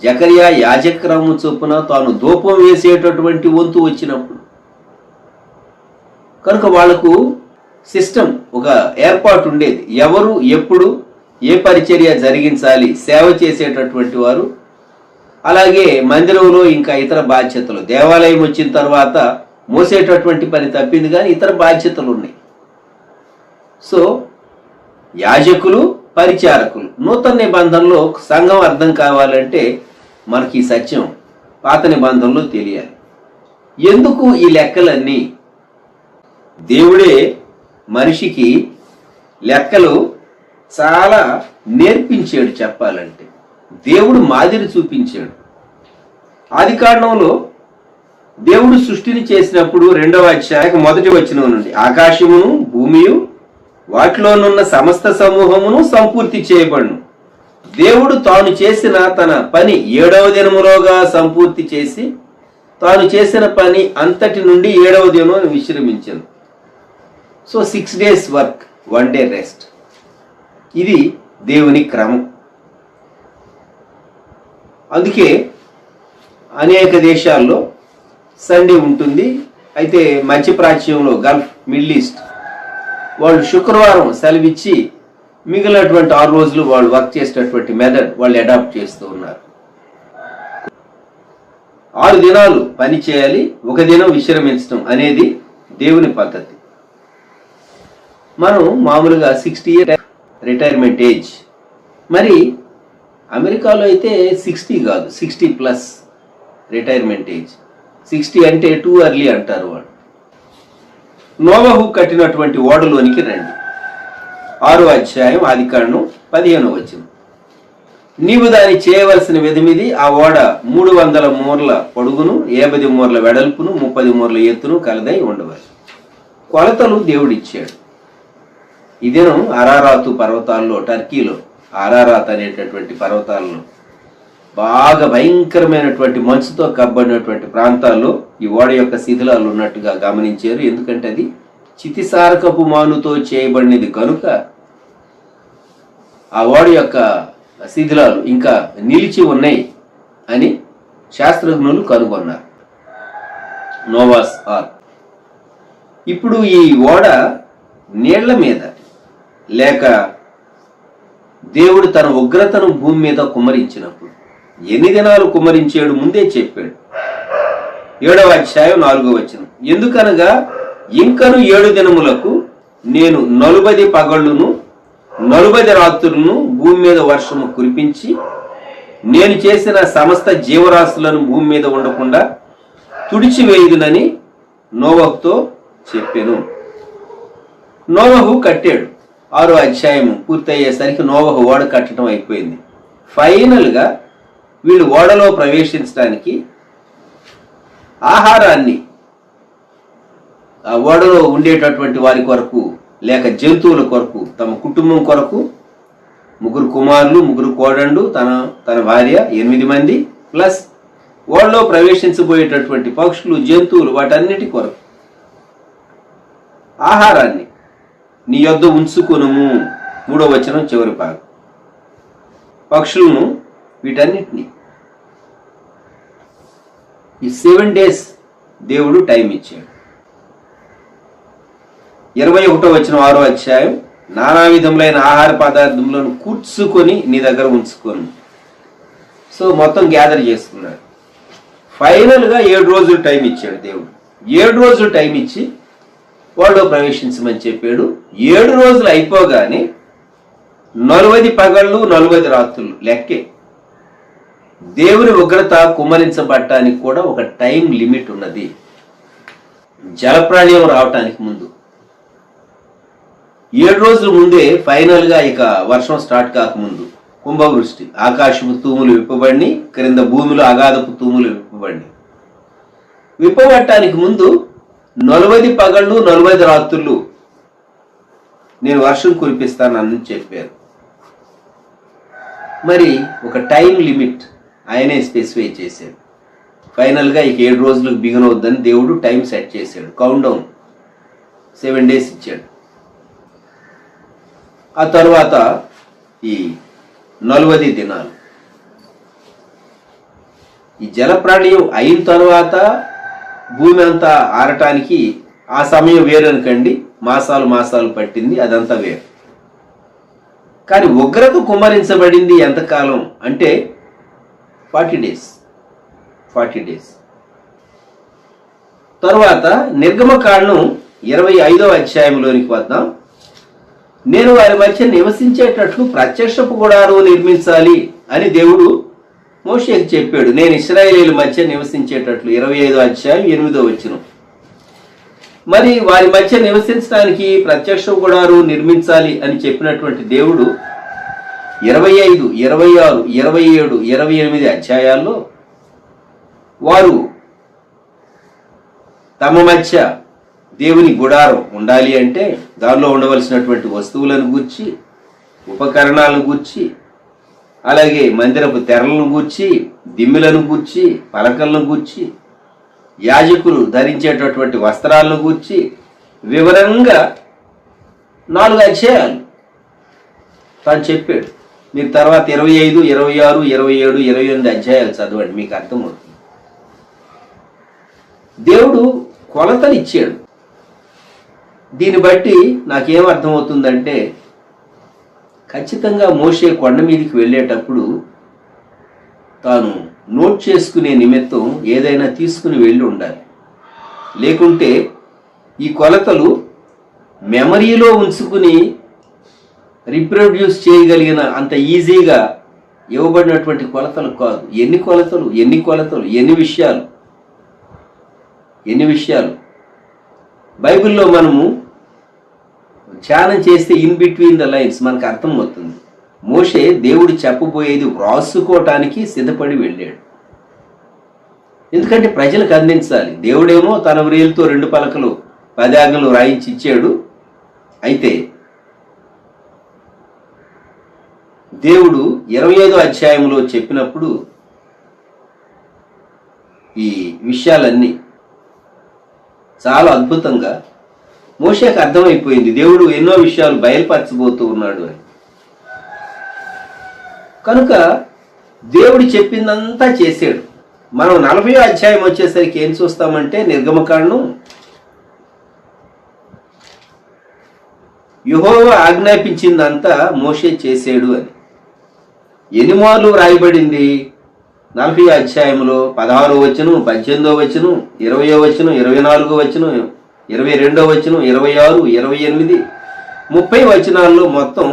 జకర్యా యాజక్రమం చొప్పున తాను ధూపం వేసేటటువంటి వంతు వచ్చినప్పుడు కనుక వాళ్లకు సిస్టమ్, ఒక ఏర్పాటు ఉండేది. ఎవరు ఎప్పుడు ఏ పరిచర్య జరిగించాలి, సేవ చేసేటటువంటి వారు. అలాగే మందిరంలో ఇంకా ఇతర బాధ్యతలు, దేవాలయం వచ్చిన తర్వాత మోసేటటువంటి పని తప్పింది, కానీ ఇతర బాధ్యతలు ఉన్నాయి. సో యాజకులు, పరిచారకులు. నూతన నిబంధనలో సంఘం అర్థం కావాలంటే మనకి ఈ సత్యం పాత నిబంధనలో తెలియాలి. ఎందుకు ఈ లెక్కలన్నీ? దేవుడే మనిషికి లెక్కలు చాలా నేర్పించాడు. చెప్పాలంటే దేవుడు మాదిరి చూపించాడు. ఆదికాండంలో దేవుడు సృష్టిని చేసినప్పుడు 2వ అధ్యాయం 1వ వచనం నుండి ఆకాశమును భూమియు వాటిలోనున్న సమస్త సమూహమును సంపూర్తి చేయబడును. దేవుడు తాను చేసిన తన పని 7వ దినములోగా సంపూర్తి చేసి తాను చేసిన పని అంతటి నుండి 7వ దినం విశ్రమించాను. So 6 days work, 1 day rest. ఇది దేవుని క్రమం. అందుకే అనేక దేశాల్లో సండే ఉంటుంది. అయితే మధ్యప్రాచ్యంలో, గల్ఫ్, మిడిల్ ఈస్ట్ వాళ్ళు శుక్రవారం సెలవిచ్చి మిగిలినటువంటి 6 రోజులు వాళ్ళు వర్క్ చేసేటటువంటి మెథడ్ వాళ్ళు అడాప్ట్ చేస్తూ ఉన్నారు. 6 దినాలు పని చేయాలి, 1 దినం విశ్రమించడం అనేది దేవుని పద్ధతి. మనం మామూలుగా 60 years రిటైర్మెంట్ ఏజ్. మరి అమెరికాలో అయితే 60 కాదు, 60+ రిటైర్మెంట్ ఏజ్. 60 అంటే టూ ఎర్లీ అంటారు వాళ్ళు. నోవహు కట్టినటువంటి ఓడలోనికి రండి. 6వ అధ్యాయం ఆదికాండం 15వ వచనం. నీవు దాన్ని చేయవలసిన విధమిది, ఆ ఓడ 300 మూరల పొడుగును, 50 మూరల వెడల్పును, 30 మూరల ఎత్తును కలదై ఉండవాలి. కొలతలు దేవుడిచ్చాడు. ఈ దినం అరారాతు పర్వతాల్లో, టర్కీలో అరారాత్ అనేటటువంటి పర్వతాల్లో బాగా భయంకరమైనటువంటి మంచుతో కబ్బడినటువంటి ప్రాంతాల్లో ఈ ఓడ యొక్క శిథిలాలు ఉన్నట్టుగా గమనించారు. ఎందుకంటే అది చితిసారకపు మానుతో చేయబడినది కనుక ఆ ఓడ యొక్క శిథిలాలు ఇంకా నిలిచి ఉన్నాయి అని శాస్త్రజ్ఞులు కనుగొన్నారు. నోవాస్ ఆర్క్. ఇప్పుడు ఈ ఓడ నీళ్ల మీద లేక దేవుడు తన ఉగ్రతను భూమి మీద కుమ్మరించినప్పుడు ఎన్ని దినాలు కుమ్మరించాడు ముందే చెప్పాడు. 7వ అధ్యాయం 4వ వచనం. ఎందుకనగా ఇంకను 7 దినములకు నేను 40 పగళ్ళును 40 రాత్రులను భూమి మీద వర్షము కురిపించి నేను చేసిన సమస్త జీవరాశులను భూమి మీద ఉండకుండా తుడిచివేయుదునని నోవహుతో చెప్పాను. నోవహు కట్టాడు. 6వ అధ్యాయం పూర్తయ్యేసరికి నోవహు ఓడ కట్టడం అయిపోయింది. ఫైనల్గా వీళ్ళు ఓడలో ప్రవేశించడానికి ఆహారాన్ని ఆ ఓడలో ఉండేటటువంటి వారి కొరకు లేక జంతువుల కొరకు, తమ కుటుంబం కొరకు 3 కుమారులు 3 కోడండ్లు, తన భార్య 8 మంది, ప్లస్ ఓడలో ప్రవేశించబోయేటటువంటి పక్షులు, జంతువులు, వాటన్నిటి కొరకు ఆహారాన్ని నీ యొద్ద ఉంచుకొనుము. 3వ వచనం చివరి భాగం. పక్షులను వీటన్నిటిని ఈ 7 days దేవుడు టైం ఇచ్చాడు. 21వ వచనం 6వ అధ్యాయం, నానా విధములైన ఆహార పదార్థములను కూర్చుకొని నీ దగ్గర ఉంచుకొని. సో మొత్తం గ్యాదర్ చేసుకున్నాడు. ఫైనల్గా 7 రోజులు టైం ఇచ్చాడు దేవుడు. 7 రోజులు టైం ఇచ్చి వాళ్ళు ప్రవేశించమని చెప్పాడు. 7 రోజులు అయిపోగానే 40 పగళ్ళు 40 రాత్రులు లెక్కే. దేవుని ఉగ్రత కుమ్మరించబడటానికి కూడా ఒక టైం లిమిట్ ఉన్నది. జలప్రాళయం రావటానికి ముందు 7 రోజుల ముందే ఫైనల్గా ఇక వర్షం స్టార్ట్ కాకముందు కుంభవృష్టి, ఆకాశపు తూములు విప్పబడి క్రింద భూమిలో అగాధపు తూములు విప్పబడి, విప్పబట్టడానికి ముందు 40 పగళ్ళు 40 రాత్రులు నేను వర్షం కురిపిస్తానని చెప్పారు. మరి ఒక టైం లిమిట్ ఆయనే స్పెసిఫై చేశాడు. ఫైనల్గా ఇక 7 రోజులకు బిగినవుద్దని దేవుడు టైం సెట్ చేశాడు. కౌంట్ డౌన్ 7 days ఇచ్చాడు. ఆ తర్వాత ఈ 40 దినాలు, ఈ జలప్రాళయం అయిన తర్వాత భూమి అంతా ఆరటానికి ఆ సమయం వేరనుకండి, మాసాలు పట్టింది, అదంతా వేరు. కానీ ఉగ్రత కుమ్మరించబడింది ఎంతకాలం అంటే 40 days. తరువాత నిర్గమకాండం 25వ అధ్యాయంలోనికి వద్దాం. నేను వారి మధ్య నివసించేటట్లు ప్రత్యక్షపు గుడారం నిర్మించాలి అని దేవుడు మోషేకి చెప్పాడు. నేను ఇశ్రాయేలీల మధ్య నివసించేటట్లు 25వ అధ్యాయం 8వ వచనం. మరి వారి మధ్య నివసించడానికి ప్రత్యక్ష గుడారం నిర్మించాలి అని చెప్పినటువంటి దేవుడు 25, 26, 27, 28 అధ్యాయాల్లో వారు తమ మధ్య దేవుని గుడారం ఉండాలి అంటే దానిలో ఉండవలసినటువంటి వస్తువులను గూర్చి, ఉపకరణాలను గూర్చి, అలాగే మందిరపు తెరలను గూర్చి, దిమ్మిలను గూర్చి, పలకలను గూర్చి, యాజకులు ధరించేటటువంటి వస్త్రాలను గూర్చి వివరంగా 4 అధ్యాయాలు తాను చెప్పాడు. మీరు తర్వాత 25, 26, 27, 28 అధ్యాయాలు చదవండి, మీకు అర్థమవుతుంది. దేవుడు కొలతలు ఇచ్చాడు. దీన్ని బట్టి నాకేం అర్థమవుతుందంటే ఖచ్చితంగా మోషే కొండ మీదకి వెళ్ళేటప్పుడు తాను నోట్ చేసుకునే నిమిత్తం ఏదైనా తీసుకుని వెళ్ళి ఉండాలి. లేకుంటే ఈ కొలతలు మెమరీలో ఉంచుకుని రిప్రొడ్యూస్ చేయగలిగిన అంత ఈజీగా ఇవ్వబడినటువంటి కొలతలు కాదు. ఎన్ని కొలతలు, ఎన్ని విషయాలు బైబిల్లో మనము ధ్యానం చేస్తే ఇన్ బిట్వీన్ ద లైన్స్ మనకు అర్థమవుతుంది. మోషే దేవుడు చెప్పబోయేది వ్రాసుకోవటానికి సిద్ధపడి వెళ్ళాడు. ఎందుకంటే ప్రజలకు అందించాలి. దేవుడేమో తన వ్రేలుతో 2 పలకలు 10 ఆజ్ఞలు రాయించి ఇచ్చాడు. అయితే దేవుడు 25వ అధ్యాయంలో చెప్పినప్పుడు ఈ విషయాలన్నీ చాలా అద్భుతంగా మోషేకు అర్థమైపోయింది. దేవుడు ఎన్నో విషయాలు బయలుపరచబోతూ ఉన్నాడు అని. కనుక దేవుడు చెప్పిందంతా చేశాడు. మనం 40వ అధ్యాయం వచ్చేసరికి ఏం చూస్తామంటే నిర్గమకాండం యెహోవా ఆజ్ఞాపించిందంతా మోషే చేసాడు అని. ఎన్ని మార్లు రాయబడింది? 40వ అధ్యాయంలో 16వ వచనం, 18వ వచనం, 20వ వచనం, 24వ వచనం, 22వ వచనం, 26, 28, 30 వచనాల్లో మొత్తం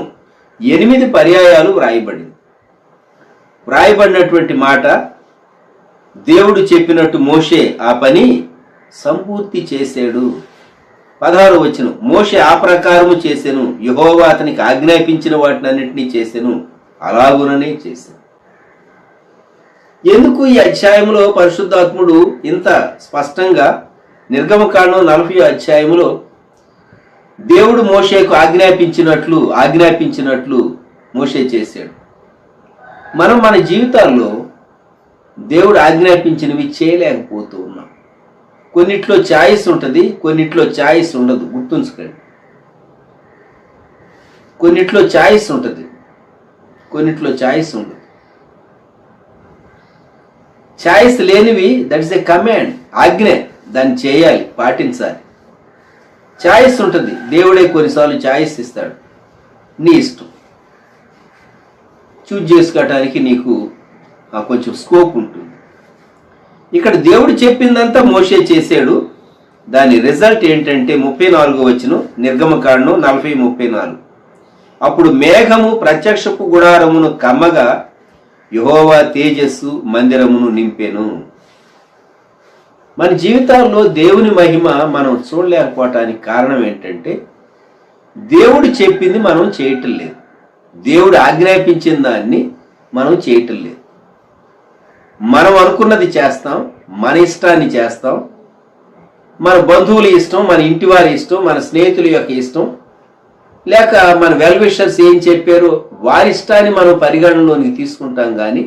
8 పర్యాయాలు వ్రాయబడినటువంటి మాట, దేవుడు చెప్పినట్టు మోషే ఆ పని సంపూర్తి చేశాడు. 16వ వచనం, మోషే ఆ ప్రకారము చేసెను, యెహోవా అతనికి ఆజ్ఞాపించిన వాటినన్నింటినీ చేసెను, అలాగుననే చేశాను. ఎందుకు ఈ అధ్యాయంలో పరిశుద్ధాత్ముడు ఇంత స్పష్టంగా నిర్గమకాండం 40వ అధ్యాయంలో దేవుడు మోషేకు ఆజ్ఞాపించినట్లు మోషే చేశాడు? మనం మన జీవితాల్లో దేవుడు ఆజ్ఞాపించినవి చేయలేకపోతూ ఉన్నాం. కొన్నిట్లో ఛాయిస్ ఉంటుంది, కొన్నిట్లో ఛాయిస్ ఉండదు. గుర్తుంచుకోండి, కొన్నిట్లో ఛాయిస్ ఉంటుంది, కొన్నిట్లో ఛాయిస్ ఉండదు. ఛాయిస్ లేనివి దట్ ఇస్ ఎ కమాండ్, ఆజ్ఞ, దాన్ని చేయాలి, పాటించాలి. ఛాయిస్ ఉంటుంది, దేవుడే కొన్నిసార్లు ఛాయిస్ ఇస్తాడు, నీ ఇష్టం, చూజ్ చేసుకోవటానికి నీకు కొంచెం స్కోప్ ఉంటుంది. ఇక్కడ దేవుడు చెప్పిందంతా మోషే చేశాడు. దాని రిజల్ట్ ఏంటంటే 34వ వచనం, నిర్గమకాండం 40:34, అప్పుడు మేఘము ప్రత్యక్షపు గుడారమును కమ్మగా యెహోవా తేజస్సు మందిరమును నింపెను. మన జీవితాల్లో దేవుని మహిమ మనం చూడలేకపోవటానికి కారణం ఏంటంటే దేవుడు చెప్పింది మనం చేయటం లేదు, దేవుడు ఆజ్ఞాపించిన దాన్ని మనం చేయటం లేదు. మనం అనుకున్నది చేస్తాం, మన ఇష్టాన్ని చేస్తాం, మన బంధువుల ఇష్టం, మన ఇంటి వారి ఇష్టం, మన స్నేహితుల యొక్క ఇష్టం, లేక మన వెల్ విషర్స్ ఏం చెప్పారో వారి ఇష్టాన్ని మనం పరిగణనలోనికి తీసుకుంటాం. కానీ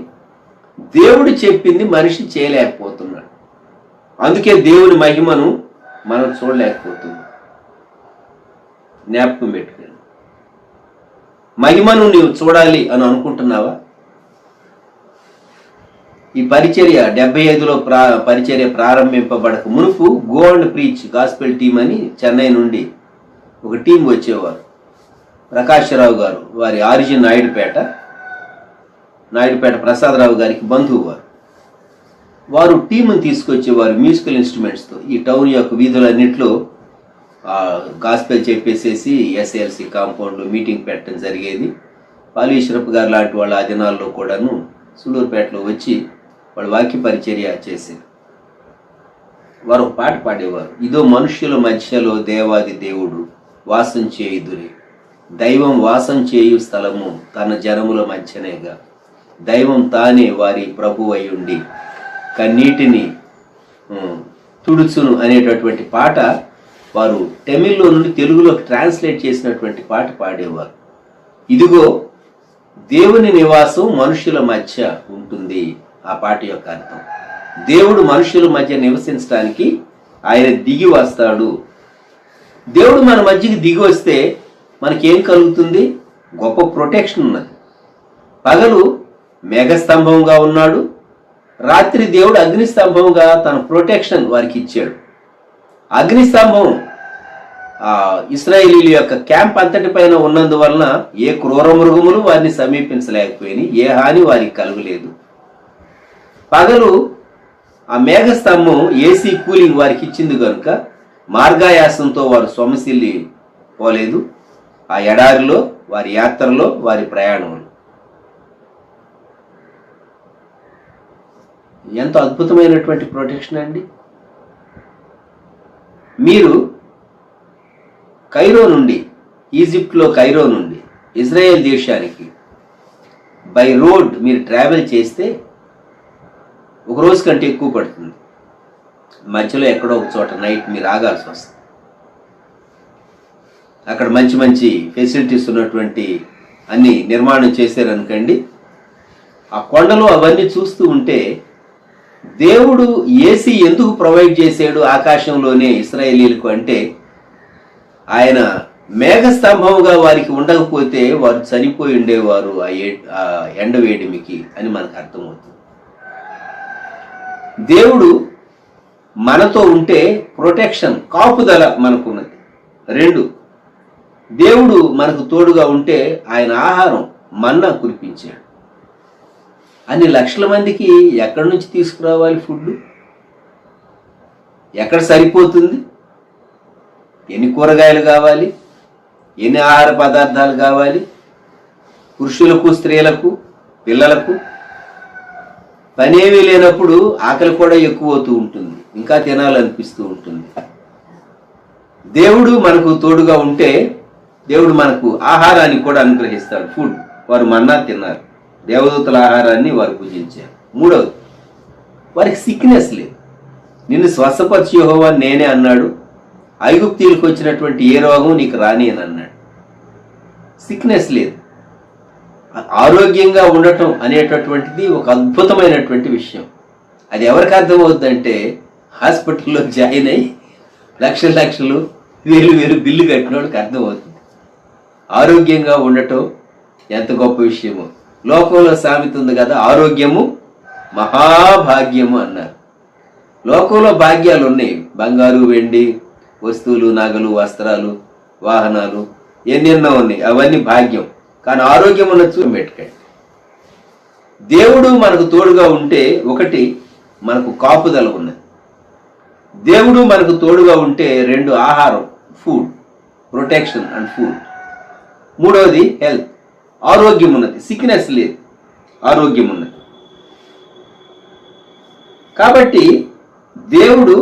దేవుడు చెప్పింది మనిషి చేయలేకపోతున్నాడు. అందుకే దేవుని మహిమను మనం చూడలేకపోతున్నాం. జ్ఞాపకం పెట్టుకోండి, మహిమను నీవు చూడాలి అని అనుకుంటున్నావా? ఈ పరిచర్య 75లో పరిచర్య ప్రారంభింపబడక మునుపు go and preach gospel team అని చెన్నై నుండి ఒక టీం వచ్చేవారు. ప్రకాశ్రావు గారు, వారి ఆరిజిన్ నాయుడుపేట ప్రసాదరావు గారికి బంధువు వారు టీంని తీసుకొచ్చేవారు మ్యూజికల్ ఇన్స్ట్రుమెంట్స్తో. ఈ టౌన్ యొక్క వీధులన్నింటిలో గాస్పెల్ చెప్పేసేసి ఎస్ఎల్సి కాంపౌండ్లో మీటింగ్ పెట్టడం జరిగేది. పాలీశ్వరపు గారు లాంటి వాళ్ళ ఆ దినాల్లో కూడాను సూళ్ళూరుపేటలో వచ్చి వాళ్ళు వాక్య పరిచర్య చేశారు. వారు ఒక పాట పాడేవారు, ఇదో మనుష్యుల మధ్యలో దేవాది దేవుడు వాసం చేయుదురే, దైవం వాసం చేయు స్థలము తన జనముల మధ్యనేగా, దైవం తానే వారి ప్రభు అయ్యుండి కన్నీటిని తుడుచును అనేటటువంటి పాట వారు తమిళ్లో నుండి తెలుగులోకి ట్రాన్స్లేట్ చేసినటువంటి పాట పాడేవారు. ఇదిగో దేవుని నివాసం మనుషుల మధ్య ఉంటుంది. ఆ పాట యొక్క అర్థం, దేవుడు మనుషుల మధ్య నివసించడానికి ఆయన దిగి వస్తాడు. దేవుడు మన మధ్యకి దిగి వస్తే మనకేం కలుగుతుంది? గొప్ప ప్రొటెక్షన్ ఉన్నది. పగలు మేఘస్తంభంగా ఉన్నాడు, రాత్రి దేవుడు అగ్నిస్తంభంగా తన ప్రొటెక్షన్ వారికి ఇచ్చాడు. అగ్నిస్తంభం ఇశ్రాయేలీల యొక్క క్యాంప్ అంతటి పైన ఉన్నందువలన ఏ క్రూర మృగములు వారిని సమీపించలేకపోయినాయి, ఏ హాని వారికి కలుగలేదు. పగలు ఆ మేఘస్తంభం ఏసీ కూలింగ్ వారికి ఇచ్చింది కనుక మార్గాయాసంతో వారు సొమసిల్లి పోలేదు. ఆ ఎడారిలో, వారి యాత్రలో, వారి ప్రయాణంలో ఎంత అద్భుతమైనటువంటి ప్రొటెక్షన్ అండి. మీరు కైరో నుండి, ఈజిప్ట్లో కైరో నుండి ఇజ్రాయెల్ దేశానికి బై రోడ్ మీరు ట్రావెల్ చేస్తే ఒక రోజు కంటే ఎక్కువ పడుతుంది. మధ్యలో ఎక్కడో ఒక చోట నైట్ మీరు ఆగాల్సి వస్తుంది. అక్కడ మంచి మంచి ఫెసిలిటీస్ ఉన్నటువంటి అన్ని నిర్మాణం చేశారనుకోండి. ఆ కొండలు అవన్నీ చూస్తూ ఉంటే దేవుడు ఏసీ ఎందుకు ప్రొవైడ్ చేశాడు ఆకాశంలోనే ఇశ్రాయేలీలకు అంటే, ఆయన మేఘస్తంభముగా వారికి ఉండకపోతే వారు చనిపోయి ఉండేవారు ఆ ఎండవేడిమికి అని మనకు అర్థమవుతుంది. దేవుడు మనతో ఉంటే ప్రొటెక్షన్, కాపుదల మనకున్నది. 2, దేవుడు మనకు తోడుగా ఉంటే ఆయన ఆహారం మన్నా కురిపించాడు. అన్ని లక్షల మందికి ఎక్కడి నుంచి తీసుకురావాలి ఫుడ్? ఎక్కడ సరిపోతుంది? ఎన్ని కూరగాయలు కావాలి, ఎన్ని ఆహార పదార్థాలు కావాలి, పురుషులకు, స్త్రీలకు, పిల్లలకు. పనేమీ లేనప్పుడు ఆకలి కూడా ఎక్కువ అవుతూ ఉంటుంది, ఇంకా తినాలనిపిస్తూ ఉంటుంది. దేవుడు మనకు తోడుగా ఉంటే దేవుడు మనకు ఆహారాన్ని కూడా అనుగ్రహిస్తాడు. ఫుడ్, వారు మన్నా తిన్నారు, దేవదూతల ఆహారాన్ని వారు పూజించారు. మూడవది, వారికి సిక్నెస్ లేదు. నిన్ను స్వస్థపరిచి యెహోవా నేనే అన్నాడు, ఐగుప్తీయులకు వచ్చినటువంటి ఏ రోగం నీకు రాని అని అన్నాడు. సిక్నెస్ లేదు. ఆరోగ్యంగా ఉండటం అనేటటువంటిది ఒక అద్భుతమైనటువంటి విషయం. అది ఎవరికి అర్థమవుతుందంటే హాస్పిటల్లో జాయిన్ అయ్యి లక్షలు లక్షలు, వేలు వేలు బిల్లు కట్టిన వాళ్ళకి అర్థమవుతుంది ఆరోగ్యంగా ఉండటం ఎంత గొప్ప విషయమో. లోకంలో సామెత ఉంది కదా, ఆరోగ్యము మహాభాగ్యము అన్నారు. లోకంలో భాగ్యాలు ఉన్నాయి, బంగారు, వెండి, వస్తువులు, నగలు, వస్త్రాలు, వాహనాలు, ఎన్నెన్నో ఉన్నాయి, అవన్నీ భాగ్యం. కానీ ఆరోగ్యం ఉన్న చూపెట్టుకండి. దేవుడు మనకు తోడుగా ఉంటే ఒకటి మనకు కాపుదల ఉన్నది. దేవుడు మనకు తోడుగా ఉంటే రెండు, ఆహారం, ఫుడ్, ప్రొటెక్షన్ అండ్ ఫుడ్. మూడవది హెల్త్, ఆరోగ్యం ఉన్నది. సిక్నెస్ లేదు, ఆరోగ్యం ఉన్నది. కాబట్టి దేవుడు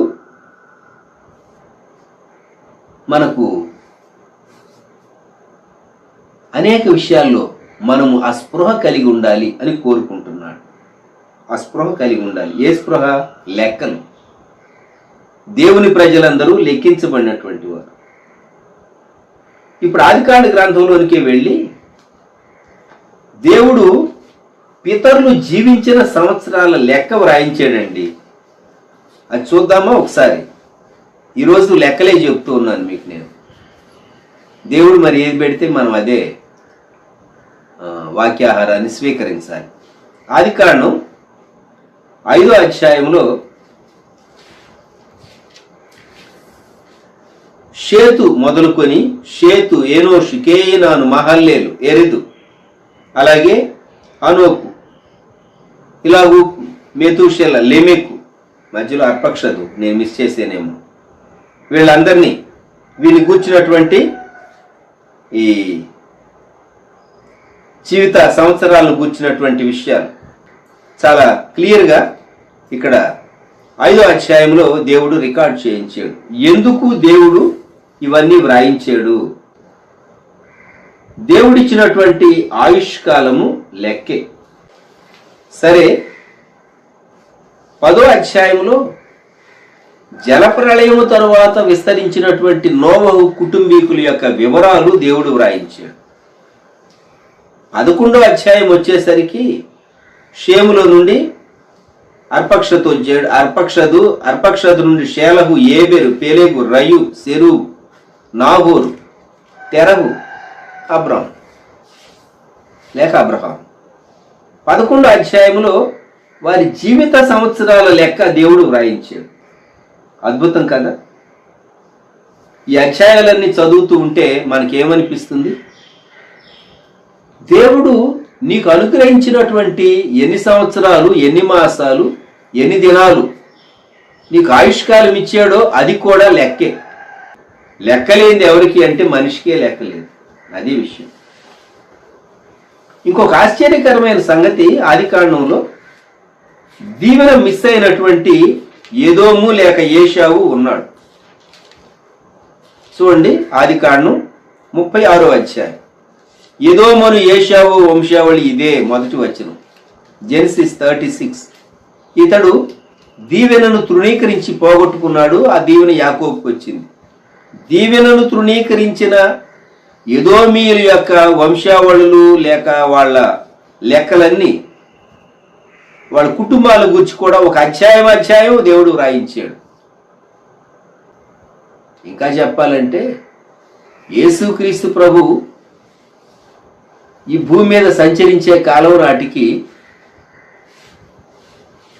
మనకు అనేక విషయాల్లో మనము ఆ స్పృహ కలిగి ఉండాలి అని కోరుకుంటున్నాడు. ఆ స్పృహ కలిగి ఉండాలి. ఏ స్పృహ? లెక్కలు. దేవుని ప్రజలందరూ లెక్కించబడినటువంటి వారు. ఇప్పుడు ఆదికాండ గ్రంథంలోనికి వెళ్ళి దేవుడు పితరులు జీవించిన సంవత్సరాల లెక్క వ్రాయించాడండి. అది చూద్దామా ఒకసారి. ఈరోజు లెక్కలే చెప్తూ ఉన్నాను మీకు నేను. దేవుడు మరి ఏది పెడితే మనం అదే వాక్యాహారాన్ని స్వీకరించాలి. ఆదికాండం 5వ అధ్యాయంలో షేతు మొదలుకొని షేతు, ఏనోషు, కేయినాను, మహల్లేలు, ఎరిదు, అలాగే అనోకు, ఇలాగూ మెతూషెల, లెమెకు, మధ్యలో అర్పక్షదు నేను మిస్ చేసేనేమో, వీళ్ళందరినీ వీరిని కూర్చున్నటువంటి ఈ జీవిత సంవత్సరాలను కూర్చున్నటువంటి విషయాలు చాలా క్లియర్గా ఇక్కడ 5వ అధ్యాయంలో దేవుడు రికార్డ్ చేయించాడు. ఎందుకు దేవుడు ఇవన్నీ వ్రాయించాడు? దేవుడిచ్చినటువంటి ఆయుష్కాలము లెక్కే. సరే, 10వ అధ్యాయంలో జలప్రళయము తరువాత విస్తరించినటువంటి నోవహు కుటుంబీకుల యొక్క వివరాలు దేవుడు వ్రాయించాడు. 11వ అధ్యాయం వచ్చేసరికి షేములో నుండి అర్పక్షతో వచ్చాడు. అర్పక్షదు నుండి షేలహు, ఏబెరు, పెలెగు, రయు, సెరు, నాహోరు, తెరహు, అబ్రాం లేక అబ్రహాం. 11వ అధ్యాయంలో వారి జీవిత సంవత్సరాల లెక్క దేవుడు వ్రాయించాడు. అద్భుతం కదా? ఈ అధ్యాయాలన్నీ చదువుతూ ఉంటే మనకేమనిపిస్తుంది? దేవుడు నీకు అనుగ్రహించినటువంటి ఎన్ని సంవత్సరాలు, ఎన్ని మాసాలు, ఎన్ని దినాలు నీకు ఆయుష్కాలం ఇచ్చాడో అది కూడా లెక్కే. లెక్కలేనిది ఎవరికి అంటే మనిషికే లెక్కలేదు. అది విషయం. ఇంకొక ఆశ్చర్యకరమైన సంగతి, ఆదికాండంలో దీవెన మిస్ అయినటువంటి ఏదోము లేక ఏషావు ఉన్నాడు. చూడండి, ఆదికాండం 36వ అధ్యాయం. ఎదోమను ఏషావు వంశావళి ఇదే, మొదటి వచనం, జెనసిస్ 36. ఇతడు దీవెనను తృణీకరించి పోగొట్టుకున్నాడు, ఆ దీవెన యాకోబుకు వచ్చింది. దీవెనను తృణీకరించిన ఎదోమీయుల యొక్క వంశావళులు లేక వాళ్ళ లెక్కలన్నీ, వాళ్ళ కుటుంబాల గురించి కూడా ఒక అధ్యాయం దేవుడు వ్రాయించాడు. ఇంకా చెప్పాలంటే యేసుక్రీస్తు ప్రభు ఈ భూమి మీద సంచరించే కాలం నాటికి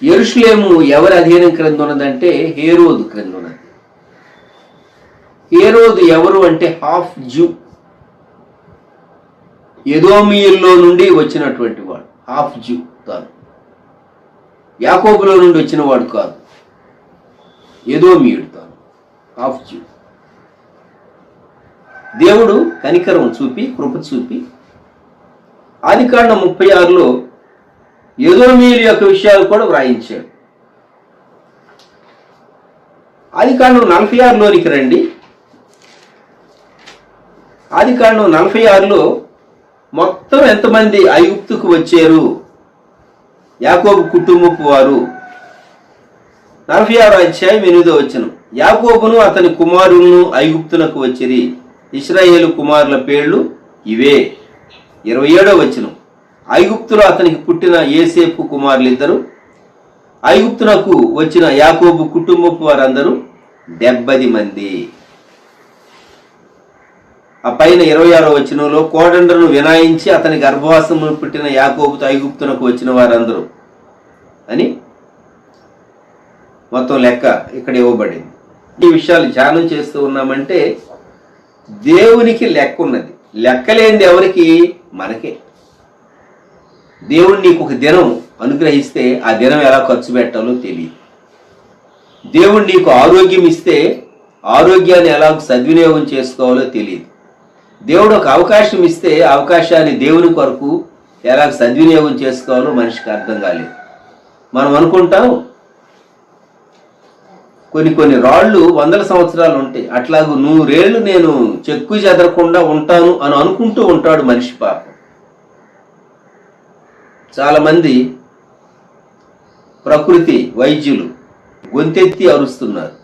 యెరూషలేము ఎవరి అధీనం క్రింద ఉన్నదంటే హేరోదు క్రింద ఉన్నది. హేరోదు ఎవరు అంటే హాఫ్ జూ, ఎదోమీయుల్లో నుండి వచ్చినటువంటి వాడు, హాఫ్ జూ. తాను యాకోబులో నుండి వచ్చిన వాడు కాదు, ఎదోమీయుడు, తాను హాఫ్ జూ. దేవుడు కనికరం చూపి కృప చూపి ఆదికాండం 36లో ఎదోమీయుల యొక్క విషయాలు కూడా వ్రాయించాడు. ఆదికాండం 46లోనికి రండి. ఆదికాండం 46లో మొత్తం ఎంతమంది ఐగుప్తుకు వచ్చారు? యాకోబు కుటుంబపు వారు. 46వ అధ్యాయం 8వ వచనం. యాకోబును అతని కుమారులను ఐగుప్తునకు వచ్చిరి. ఇశ్రాయేలు కుమారుల పేర్లు ఇవే. 27వ వచనం. ఐగుప్తులో అతనికి పుట్టిన యోసేపు కుమారులిద్దరు. ఐగుప్తునకు వచ్చిన యాకోబు కుటుంబపు వారందరూ 70 మంది. ఆ పైన 26వ వచనంలో కోడండను వినాయించి అతని గర్భవాసమును పుట్టిన యాకోబుతో ఐగుప్తునకు వచ్చిన వారందరూ అని మొత్తం లెక్క ఇక్కడ ఇవ్వబడింది. ఈ విషయాలు ధ్యానం చేస్తూ ఉన్నామంటే దేవునికి లెక్క ఉన్నది. లెక్కలేనిది ఎవరికి? మనకే. దేవుడు నీకు ఒక దినం అనుగ్రహిస్తే ఆ దినం ఎలా ఖర్చు పెట్టాలో తెలియదు. దేవుడు నీకు ఆరోగ్యం ఇస్తే ఆరోగ్యాన్ని ఎలా సద్వినియోగం చేసుకోవాలో తెలియదు. దేవుడు ఒక అవకాశం ఇస్తే అవకాశాన్ని దేవుని కొరకు ఎలా సద్వినియోగం చేసుకోవాలో మనిషికి అర్థం కాలేదు. మనం అనుకుంటాం కొన్ని రాళ్ళు 100 సంవత్సరాలు ఉంటాయి, అట్లాగూ 100 ఏళ్ళు నేను చెక్కు చెదరకుండా ఉంటాను అని అనుకుంటూ ఉంటాడు మనిషి. పాపం చాలా మంది ప్రకృతి వైద్యులు గొంతెత్తి అరుస్తున్నారు.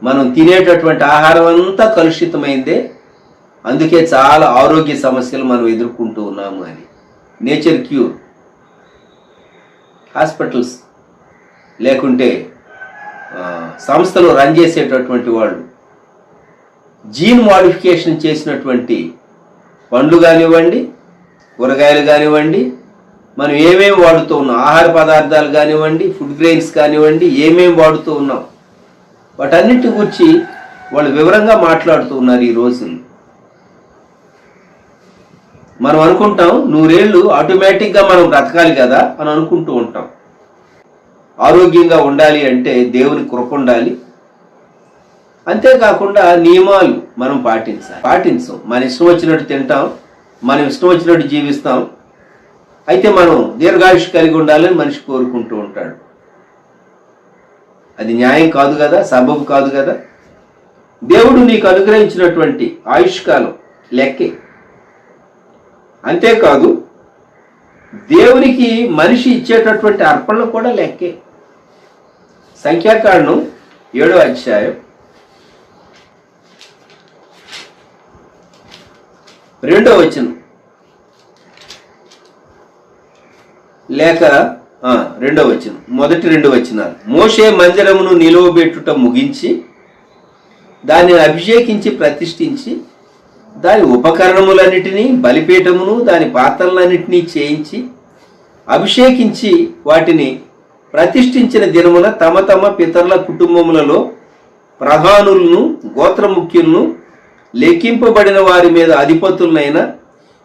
మనం తినేటటువంటి ఆహారం అంతా కలుషితమైందే, అందుకే చాలా ఆరోగ్య సమస్యలు మనం ఎదుర్కొంటూ ఉన్నాము అని. నేచర్ క్యూర్ హాస్పిటల్స్ లేకుంటే సంస్థలు రన్ చేసేటటువంటి వాళ్ళు జీన్ మోడిఫికేషన్ చేసినటువంటి పండ్లు కానివ్వండి, కూరగాయలు కానివ్వండి, మనం ఏమేమి వాడుతూ ఉన్నాం, ఆహార పదార్థాలు కానివ్వండి, ఫుడ్ గ్రెయిన్స్ కానివ్వండి, ఏమేమి వాడుతూ ఉన్నాం వాటన్నిటి గురించి వాళ్ళు వివరంగా మాట్లాడుతూ ఉన్నారు ఈ రోజుల్లో. మనం అనుకుంటాం 100 ఏళ్ళు ఆటోమేటిక్గా మనం బ్రతకాలి కదా అని అనుకుంటూ ఉంటాం. ఆరోగ్యంగా ఉండాలి అంటే దేవుని కృప ఉండాలి. అంతేకాకుండా నియమాలు మనం పాటించం. మన ఇష్టం వచ్చినట్టు తింటాం, మనం ఇష్టం వచ్చినట్టు జీవిస్తాం. అయితే మనం దీర్ఘాయుష్ కలిగి ఉండాలని మనిషి కోరుకుంటూ ఉంటాడు. అది న్యాయం కాదు కదా, సబబు కాదు కదా. దేవుడు నీకు అనుగ్రహించినటువంటి ఆయుష్కాలం లెక్కే. అంతేకాదు దేవునికి మనిషి ఇచ్చేటటువంటి అర్పణలు కూడా లెక్కే. సంఖ్యాకాండం 7వ అధ్యాయం 2వ వచనం లేక 2వ వచనం, మొదటి 2 వచనాలు. మోషే మందిరమును నిలువబెట్టుట ముగించి దానిని అభిషేకించి ప్రతిష్ఠించి దాని ఉపకరణములన్నిటినీ బలిపీఠమును దాని పాత్రలన్నిటినీ చేయించి అభిషేకించి వాటిని ప్రతిష్ఠించిన దినమున తమ తమ పితరుల కుటుంబములలో ప్రధానులను గోత్రముఖ్యులను లెక్కింపబడిన వారి మీద అధిపతులనైన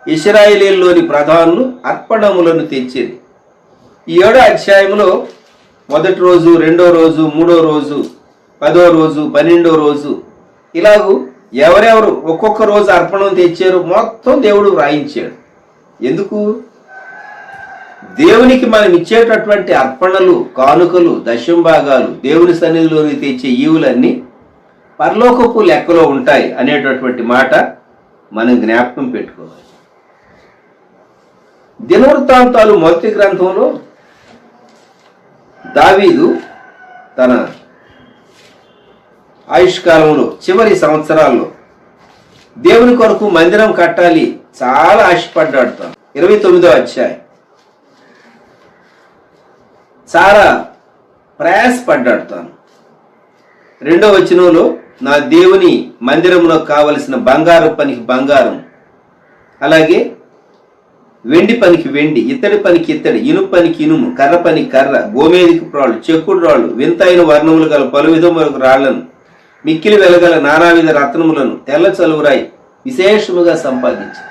ఇశ్రాయేలీయుల్లోని ప్రధానులు అర్పణములను తెచ్చేది. ఈ 7వ అధ్యాయంలో మొదటి రోజు, 2వ రోజు, 3వ రోజు, 10వ రోజు, 12వ రోజు ఇలాగూ ఎవరెవరు ఒక్కొక్క రోజు అర్పణం తెచ్చారు మొత్తం దేవుడు వ్రాయించాడు. ఎందుకు? దేవునికి మనం ఇచ్చేటటువంటి అర్పణలు, కానుకలు, దశంభాగాలు, దేవుని సన్నిధిలోని తెచ్చే ఈవులన్నీ పరలోకపు లెక్కలో ఉంటాయి అనేటటువంటి మాట మనం జ్ఞాపకం పెట్టుకోవాలి. దినవృత్తాంతాలు మొదటి గ్రంథంలో దావీదు తన ఆయుష్కాలంలో చివరి సంవత్సరాల్లో దేవుని కొరకు మందిరం కట్టాలి చాలా ఆశపడ్డాడు. 29వ అధ్యాయం చాలా ప్రయాసపడ్డాడు తాను. 2వ వచనంలో నా దేవుని మందిరమునకు కావలసిన బంగారు పనికి బంగారం, అలాగే వెండి పనికి వెండి, ఇత్తడి పనికి ఇత్తడి, ఇనుము పనికి ఇనుము, కర్ర పనికి కర్ర, గోమేదికి రాళ్ళు, చెక్కుడు రాళ్ళు, వింతైన వర్ణములు గల పలు విధములకు రాళ్లను, మిక్కిలి వెలగల నానావిధ రత్నములను తెల్ల చలువురాయి విశేషముగా సంపాదించి.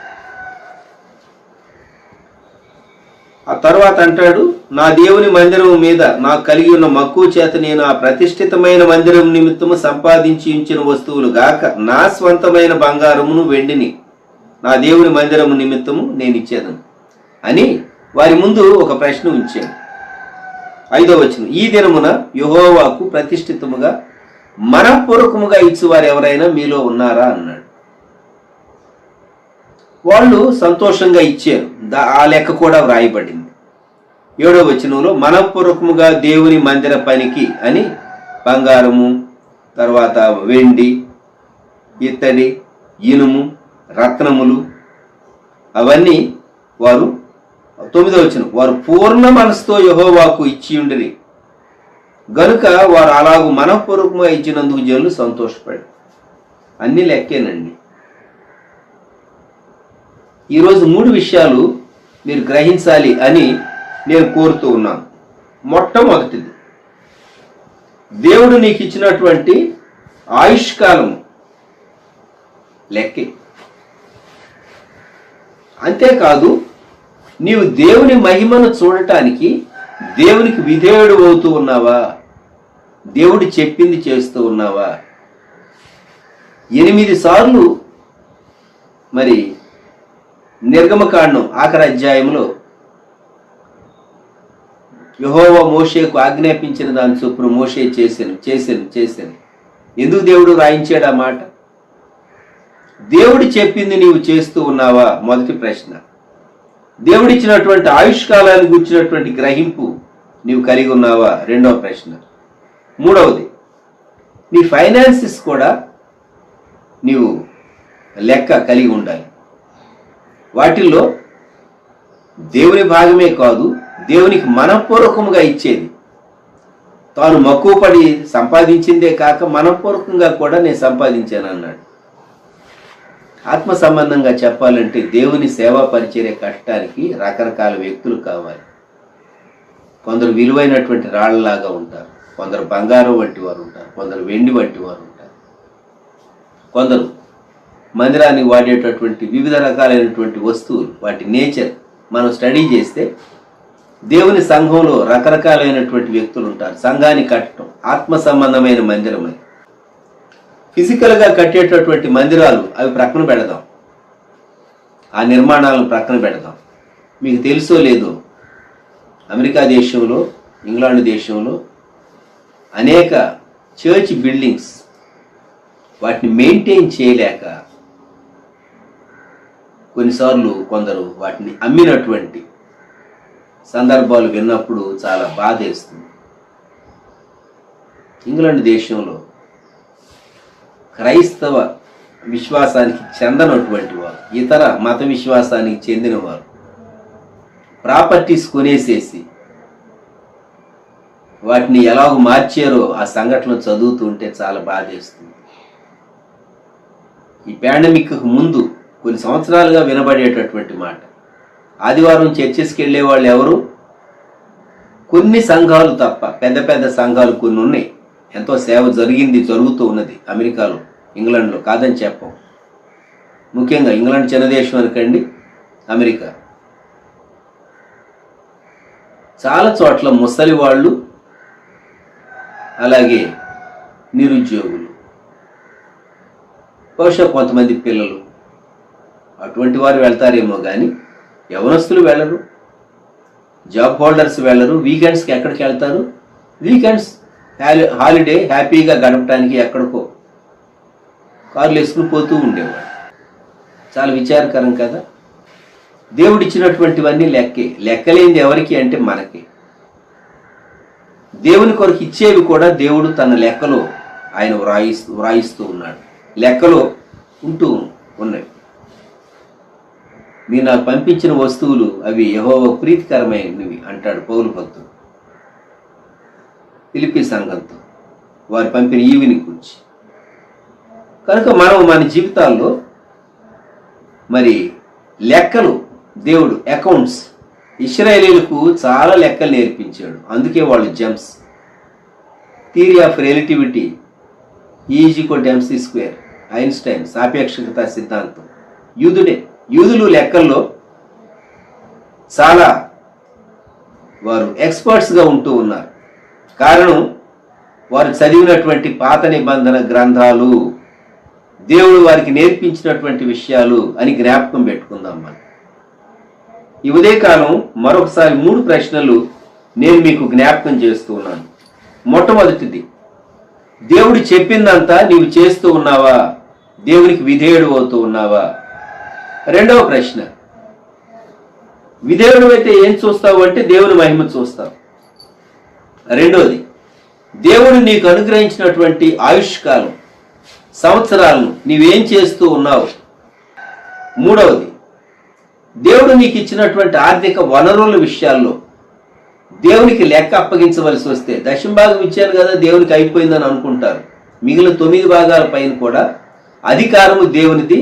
ఆ తర్వాత అంటాడు నా దేవుని మందిరము మీద నాకు కలిగి ఉన్న మక్కువ చేత నేను ఆ ప్రతిష్ఠితమైన మందిరం నిమిత్తము సంపాదించి ఉంచిన వస్తువులు గాక నా స్వంతమైన బంగారమును వెండిని నా దేవుని మందిరము నిమిత్తము నేను ఇచ్చేదను అని వారి ముందు ఒక ప్రశ్న ఉంచాను. 5వ వచనం, ఈ దినమున యెహోవాకు ప్రతిష్ఠితముగా మనఃపూర్వకముగా ఇచ్చువారు ఎవరైనా మీలో ఉన్నారా అన్నాడు. వాళ్ళు సంతోషంగా ఇచ్చారు. ఆ లెక్క కూడా వ్రాయబడింది. 7వ వచనంలో మనఃపూర్వకముగా దేవుని మందిర పనికి అని బంగారము, తర్వాత వెండి, ఇత్తడి, ఇనుము, రత్నములు అవన్నీ వారు 9వ వచనం, వారు పూర్ణ మనసుతో యెహోవాకు ఇచ్చి ఉండిరి గనుక వారు అలాగూ మనఃపూర్వకంగా ఇచ్చినందుకు జనులు సంతోషపడి. అన్ని లెక్కేనండి. ఈరోజు 3 విషయాలు మీరు గ్రహించాలి అని నేను కోరుతూ ఉన్నాను. మొట్టమొదటిది, దేవుడు నీకు ఇచ్చినటువంటి ఆయుష్కాలము లెక్కే. అంతేకాదు, నీవు దేవుని మహిమను చూడటానికి దేవునికి విధేయుడు అవుతూ ఉన్నావా? దేవుడు చెప్పింది చేస్తూ ఉన్నావా? 8 సార్లు మరి నిర్గమకాండం ఆఖరి అధ్యాయంలో యెహోవా మోషేకు ఆజ్ఞాపించిన దాని చొప్పున మోషే చేశాను. ఎందుకు దేవుడు రాయించాడు ఆ మాట? దేవుడు చెప్పింది నీవు చేస్తూ ఉన్నావా? మొదటి ప్రశ్న. దేవుడిచ్చినటువంటి ఆయుష్కాలాన్ని గుర్చినటువంటి గ్రహింపు నీవు కలిగి ఉన్నావా? రెండవ ప్రశ్న. మూడవది, నీ ఫైనాన్సెస్ కూడా నీవు లెక్క కలిగి ఉండాలి. వాటిల్లో దేవుని భాగమే కాదు, దేవునికి మనఃపూర్వకంగా ఇచ్చేది. తాను మక్కువ పడి సంపాదించిందే కాక మనఃపూర్వకంగా కూడా నేను సంపాదించాను అన్నాడు. ఆత్మ సంబంధంగా చెప్పాలంటే దేవుని సేవా పరిచర్య కష్టానికి రకరకాల వ్యక్తులు కావాలి. కొందరు విలువైనటువంటి రాళ్లలాగా ఉంటారు, కొందరు బంగారం వంటి వారు ఉంటారు, కొందరు వెండి వంటి వారు ఉంటారు, కొందరు మందిరానికి వాడేటటువంటి వివిధ రకాలైనటువంటి వస్తువులు, వాటి నేచర్ మనం స్టడీ చేస్తే దేవుని సంఘంలో రకరకాలైనటువంటి వ్యక్తులు ఉంటారు. సంఘాన్ని కట్టడం ఆత్మ సంబంధమైన మందిరం. అది ఫిజికల్గా కట్టేటటువంటి మందిరాలు అవి ప్రక్కన పెడదాం, ఆ నిర్మాణాలను ప్రక్కన పెడదాం. మీకు తెలుసో లేదో, అమెరికా దేశంలో, ఇంగ్లాండ్ దేశంలో అనేక చర్చ్ బిల్డింగ్స్ వాటిని మెయింటైన్ చేయలేక కొన్నిసార్లు కొందరు వాటిని అమ్మినటువంటి సందర్భాలు విన్నప్పుడు చాలా బాధేస్తుంది. ఇంగ్లాండ్ దేశంలో క్రైస్తవ విశ్వాసానికి చెందనటువంటి వారు, ఇతర మత విశ్వాసానికి చెందిన వారు ప్రాపర్టీస్ కొనేసేసి వాటిని ఎలాగో మార్చారో ఆ సంఘటనలు చదువుతుంటే చాలా బాధేస్తుంది. ఈ పాండమిక్ ముందు కొన్ని సంవత్సరాలుగా వినబడేటటువంటి మాట, ఆదివారం చర్చెస్కి వెళ్ళే వాళ్ళు ఎవరు? కొన్ని సంఘాలు తప్ప. పెద్ద పెద్ద సంఘాలు కొన్ని ఉన్నాయి, ఎంతో సేవ జరుగుతూ ఉన్నది అమెరికాలో, ఇంగ్లాండ్లో, కాదని చెప్పం. ముఖ్యంగా ఇంగ్లాండ్ చిన్న దేశం అనుకండి, అమెరికా చాలా చోట్ల ముసలి వాళ్ళు, అలాగే నిరుద్యోగులు, బహుశా కొంతమంది పిల్లలు, అటువంటి వారు వెళ్తారేమో కానీ యవనస్తులు వెళ్ళరు, జాబ్ హోల్డర్స్ వెళ్ళరు. వీకెండ్స్కి ఎక్కడికి వెళ్తారు? వీకెండ్స్ హాలిడే హ్యాపీగా గడపడానికి ఎక్కడికో కార్లు వేసుకుని పోతూ ఉండేవాడు. చాలా విచారకరం కదా. దేవుడిచ్చినటువంటివన్నీ లెక్కలేనిది ఎవరికి అంటే మనకి. దేవుని కొరకు ఇచ్చేవి కూడా దేవుడు తన లెక్కలో ఆయన వ్రాయిస్తూ ఉన్నాడు. లెక్కలో ఉంటూ ఉన్నవి. మీరు నాకు పంపించిన వస్తువులు అవి యెహోవా ప్రీతికరమైనవి అంటాడు పౌలు భక్తుడు ఫిలిప్పీ సంఘంతో వారు పంపిన ఈవిని గురించి. కనుక మనం మన జీవితాల్లో మరి లెక్కలు, దేవుడు అకౌంట్స్, ఇశ్రాయేలీలకు చాలా లెక్కలు నేర్పించాడు. అందుకే వాళ్ళు gems. Theory of relativity, E=mc², Einstein సాపేక్షత సిద్ధాంతం యూదులు లెక్కల్లో చాలా వారు ఎక్స్పర్ట్స్గా ఉంటూ ఉన్నారు. కారణం వారు చదివినటువంటి పాత నిబంధన గ్రంథాలు, దేవుడు వారికి నేర్పించినటువంటి విషయాలు అని జ్ఞాపకం పెట్టుకుందాం. మనం ఈ ఉదయకాలం మరొకసారి 3 ప్రశ్నలు నేను మీకు జ్ఞాపకం చేస్తూ ఉన్నాను. మొట్టమొదటిది, దేవుడు చెప్పిందంతా నీవు చేస్తూ ఉన్నావా? దేవునికి విధేయుడు అవుతూ ఉన్నావా? రెండవ ప్రశ్న, విధేయుడు అయితే ఏం చూస్తావు అంటే దేవుని మహిమ చూస్తావు. రెండోది, దేవుడు నీకు అనుగ్రహించినటువంటి ఆయుష్కాలం, సంవత్సరాలను నీవేం చేస్తూ ఉన్నావు? మూడవది, దేవుడు నీకు ఇచ్చినటువంటి ఆర్థిక వనరుల విషయాల్లో దేవునికి లెక్క అప్పగించవలసి వస్తే, దశంభాగం ఇచ్చాను కదా దేవునికి అయిపోయిందని అనుకుంటారు. మిగిలిన 9 భాగాల పైన కూడా అధికారము దేవునిది,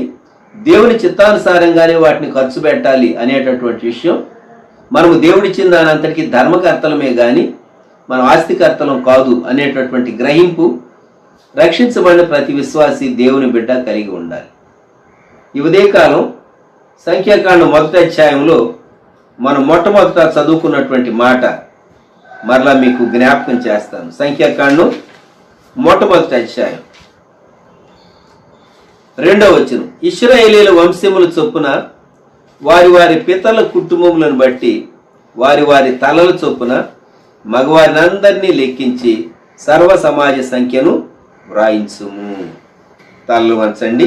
దేవుని చిత్తానుసారంగానే వాటిని ఖర్చు పెట్టాలి అనేటటువంటి విషయం. మనము దేవుడిచ్చిన దాని అంతటికీ ధర్మకర్తలమే కానీ మనం ఆస్తికర్తలం కాదు అనేటటువంటి గ్రహింపు రక్షించబడిన ప్రతి విశ్వాసి దేవుని బిడ్డ కలిగి ఉండాలి. ఈ ఉదయకాలం సంఖ్యాకాండం 1వ అధ్యాయంలో మనం మొట్టమొదట చదువుకున్నటువంటి మాట మరలా మీకు జ్ఞాపకం చేస్తాను. సంఖ్యాకాండం 1వ అధ్యాయం 2వ వచనం, ఇశ్రాయేలీయుల వంశముల చొప్పున వారి వారి పితరుల కుటుంబములను బట్టి వారి వారి తలల చొప్పున మగవారిని అందరినీ లెక్కించి సర్వ సమాజ సంఖ్యను వ్రాయించుము. తలలు వంచండి.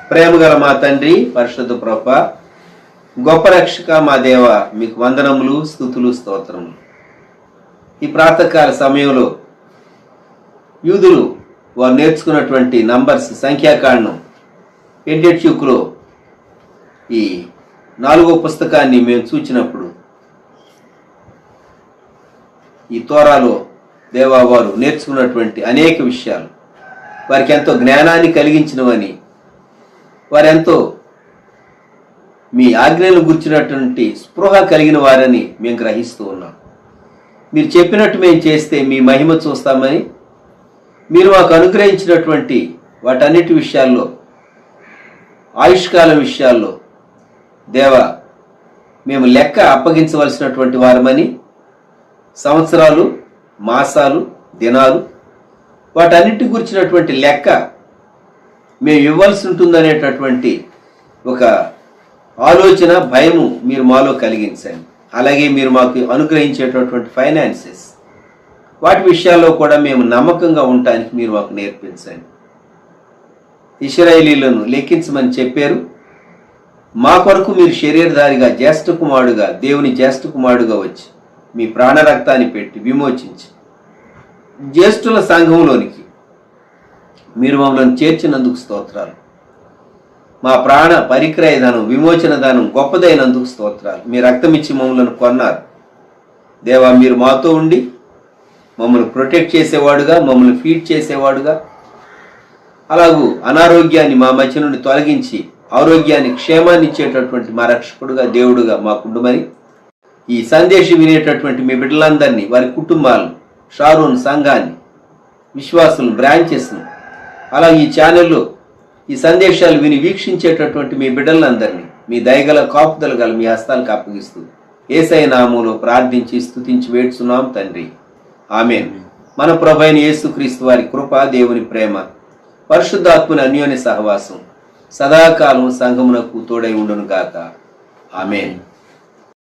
ప్రేమగల మా తండ్రి, పరిశుద్ధ ప్రభువా, గొప్ప రక్షక మా దేవ, మీకు వందనములు, స్తుతులు, స్తోత్రములు. ఈ ప్రాతకాల సమయంలో యూదులు వారు నేర్చుకున్నటువంటి నంబర్స్ సంఖ్యాకాండం పెంటెట్యూక్లో ఈ 4వ పుస్తకాన్ని మేము చూచినప్పుడు ఈ తోరాలో దేవా వారు నేర్చుకున్నటువంటి అనేక విషయాలు వారికి ఎంతో జ్ఞానాన్ని కలిగించినవని, వారెంతో మీ ఆజ్ఞలను గుర్చినటువంటి స్పృహ కలిగిన వారని మేము గ్రహిస్తూ ఉన్నాం. మీరు చెప్పినట్టు మేము చేస్తే మీ మహిమ చూస్తామని, మీరు మాకు అనుగ్రహించినటువంటి వాటన్నిటి విషయాల్లో, ఆయుష్కాలం విషయాల్లో దేవా మేము లెక్క అప్పగించవలసినటువంటి వారమని, సంవత్సరాలు, మాసాలు, దినాలు వాటన్నిటి గురించినటువంటి లెక్క మేము ఇవ్వాల్సి ఉంటుందనేటటువంటి ఒక ఆలోచన, భయము మీరు మాలో కలిగించండి. అలాగే మీరు మాకు అనుగ్రహించేటటువంటి ఫైనాన్సెస్ వాటి విషయాల్లో కూడా మేము నమ్మకంగా ఉండటానికి మీరు మాకు నేర్పించండి. ఇశ్రాయేలీయులను లెక్కించమని చెప్పారు. మా కొరకు మీరు శరీరధారిగా, జ్యేష్ఠ కుమారుడుగా, దేవుని జ్యేష్ఠ కుమారుడుగా వచ్చి మీ ప్రాణరక్తాన్ని పెట్టి విమోచించి జ్యేష్ఠుల సంఘంలోనికి మీరు మమ్మల్ని చేర్చినందుకు స్తోత్రాలు. మా ప్రాణ పరిక్రయ ధనం, విమోచన ధనం గొప్పదైనందుకు స్తోత్రాలు. మీ రక్తం ఇచ్చి మమ్మల్ని కొన్నారు దేవా. మీరు మాతో ఉండి మమ్మల్ని ప్రొటెక్ట్ చేసేవాడుగా, మమ్మల్ని ఫీడ్ చేసేవాడుగా, అలాగూ అనారోగ్యాన్ని మా మధ్య నుండి తొలగించి ఆరోగ్యాన్ని, క్షేమాన్ని ఇచ్చేటటువంటి మా రక్షకుడుగా, దేవుడుగా మాకుండమని ఈ సందేశం వినేటటువంటి మీ బిడ్డలందరినీ, వారి కుటుంబాలను, షారూన్ సంఘాన్ని, విశ్వాసులను, బ్రాంచెస్ను, అలాగే ఈ ఛానల్లో ఈ సందేశాలు విని వీక్షించేటటువంటి మీ బిడ్డలందరినీ మీ దయగల, కాపుదల గల మీ హస్తాలకు అప్పగిస్తూ యేసయ్య నామములో ప్రార్థించి స్తుతించి వేడుచున్నాం తండ్రి, ఆమేన్. మన ప్రభువైన యేసుక్రీస్తు వారి కృప, దేవుని ప్రేమ, పరిశుద్ధాత్మని అన్యోన్య సహవాసం సదాకాలం సంఘమునకు తోడై ఉండును గాక. ఆమేన్.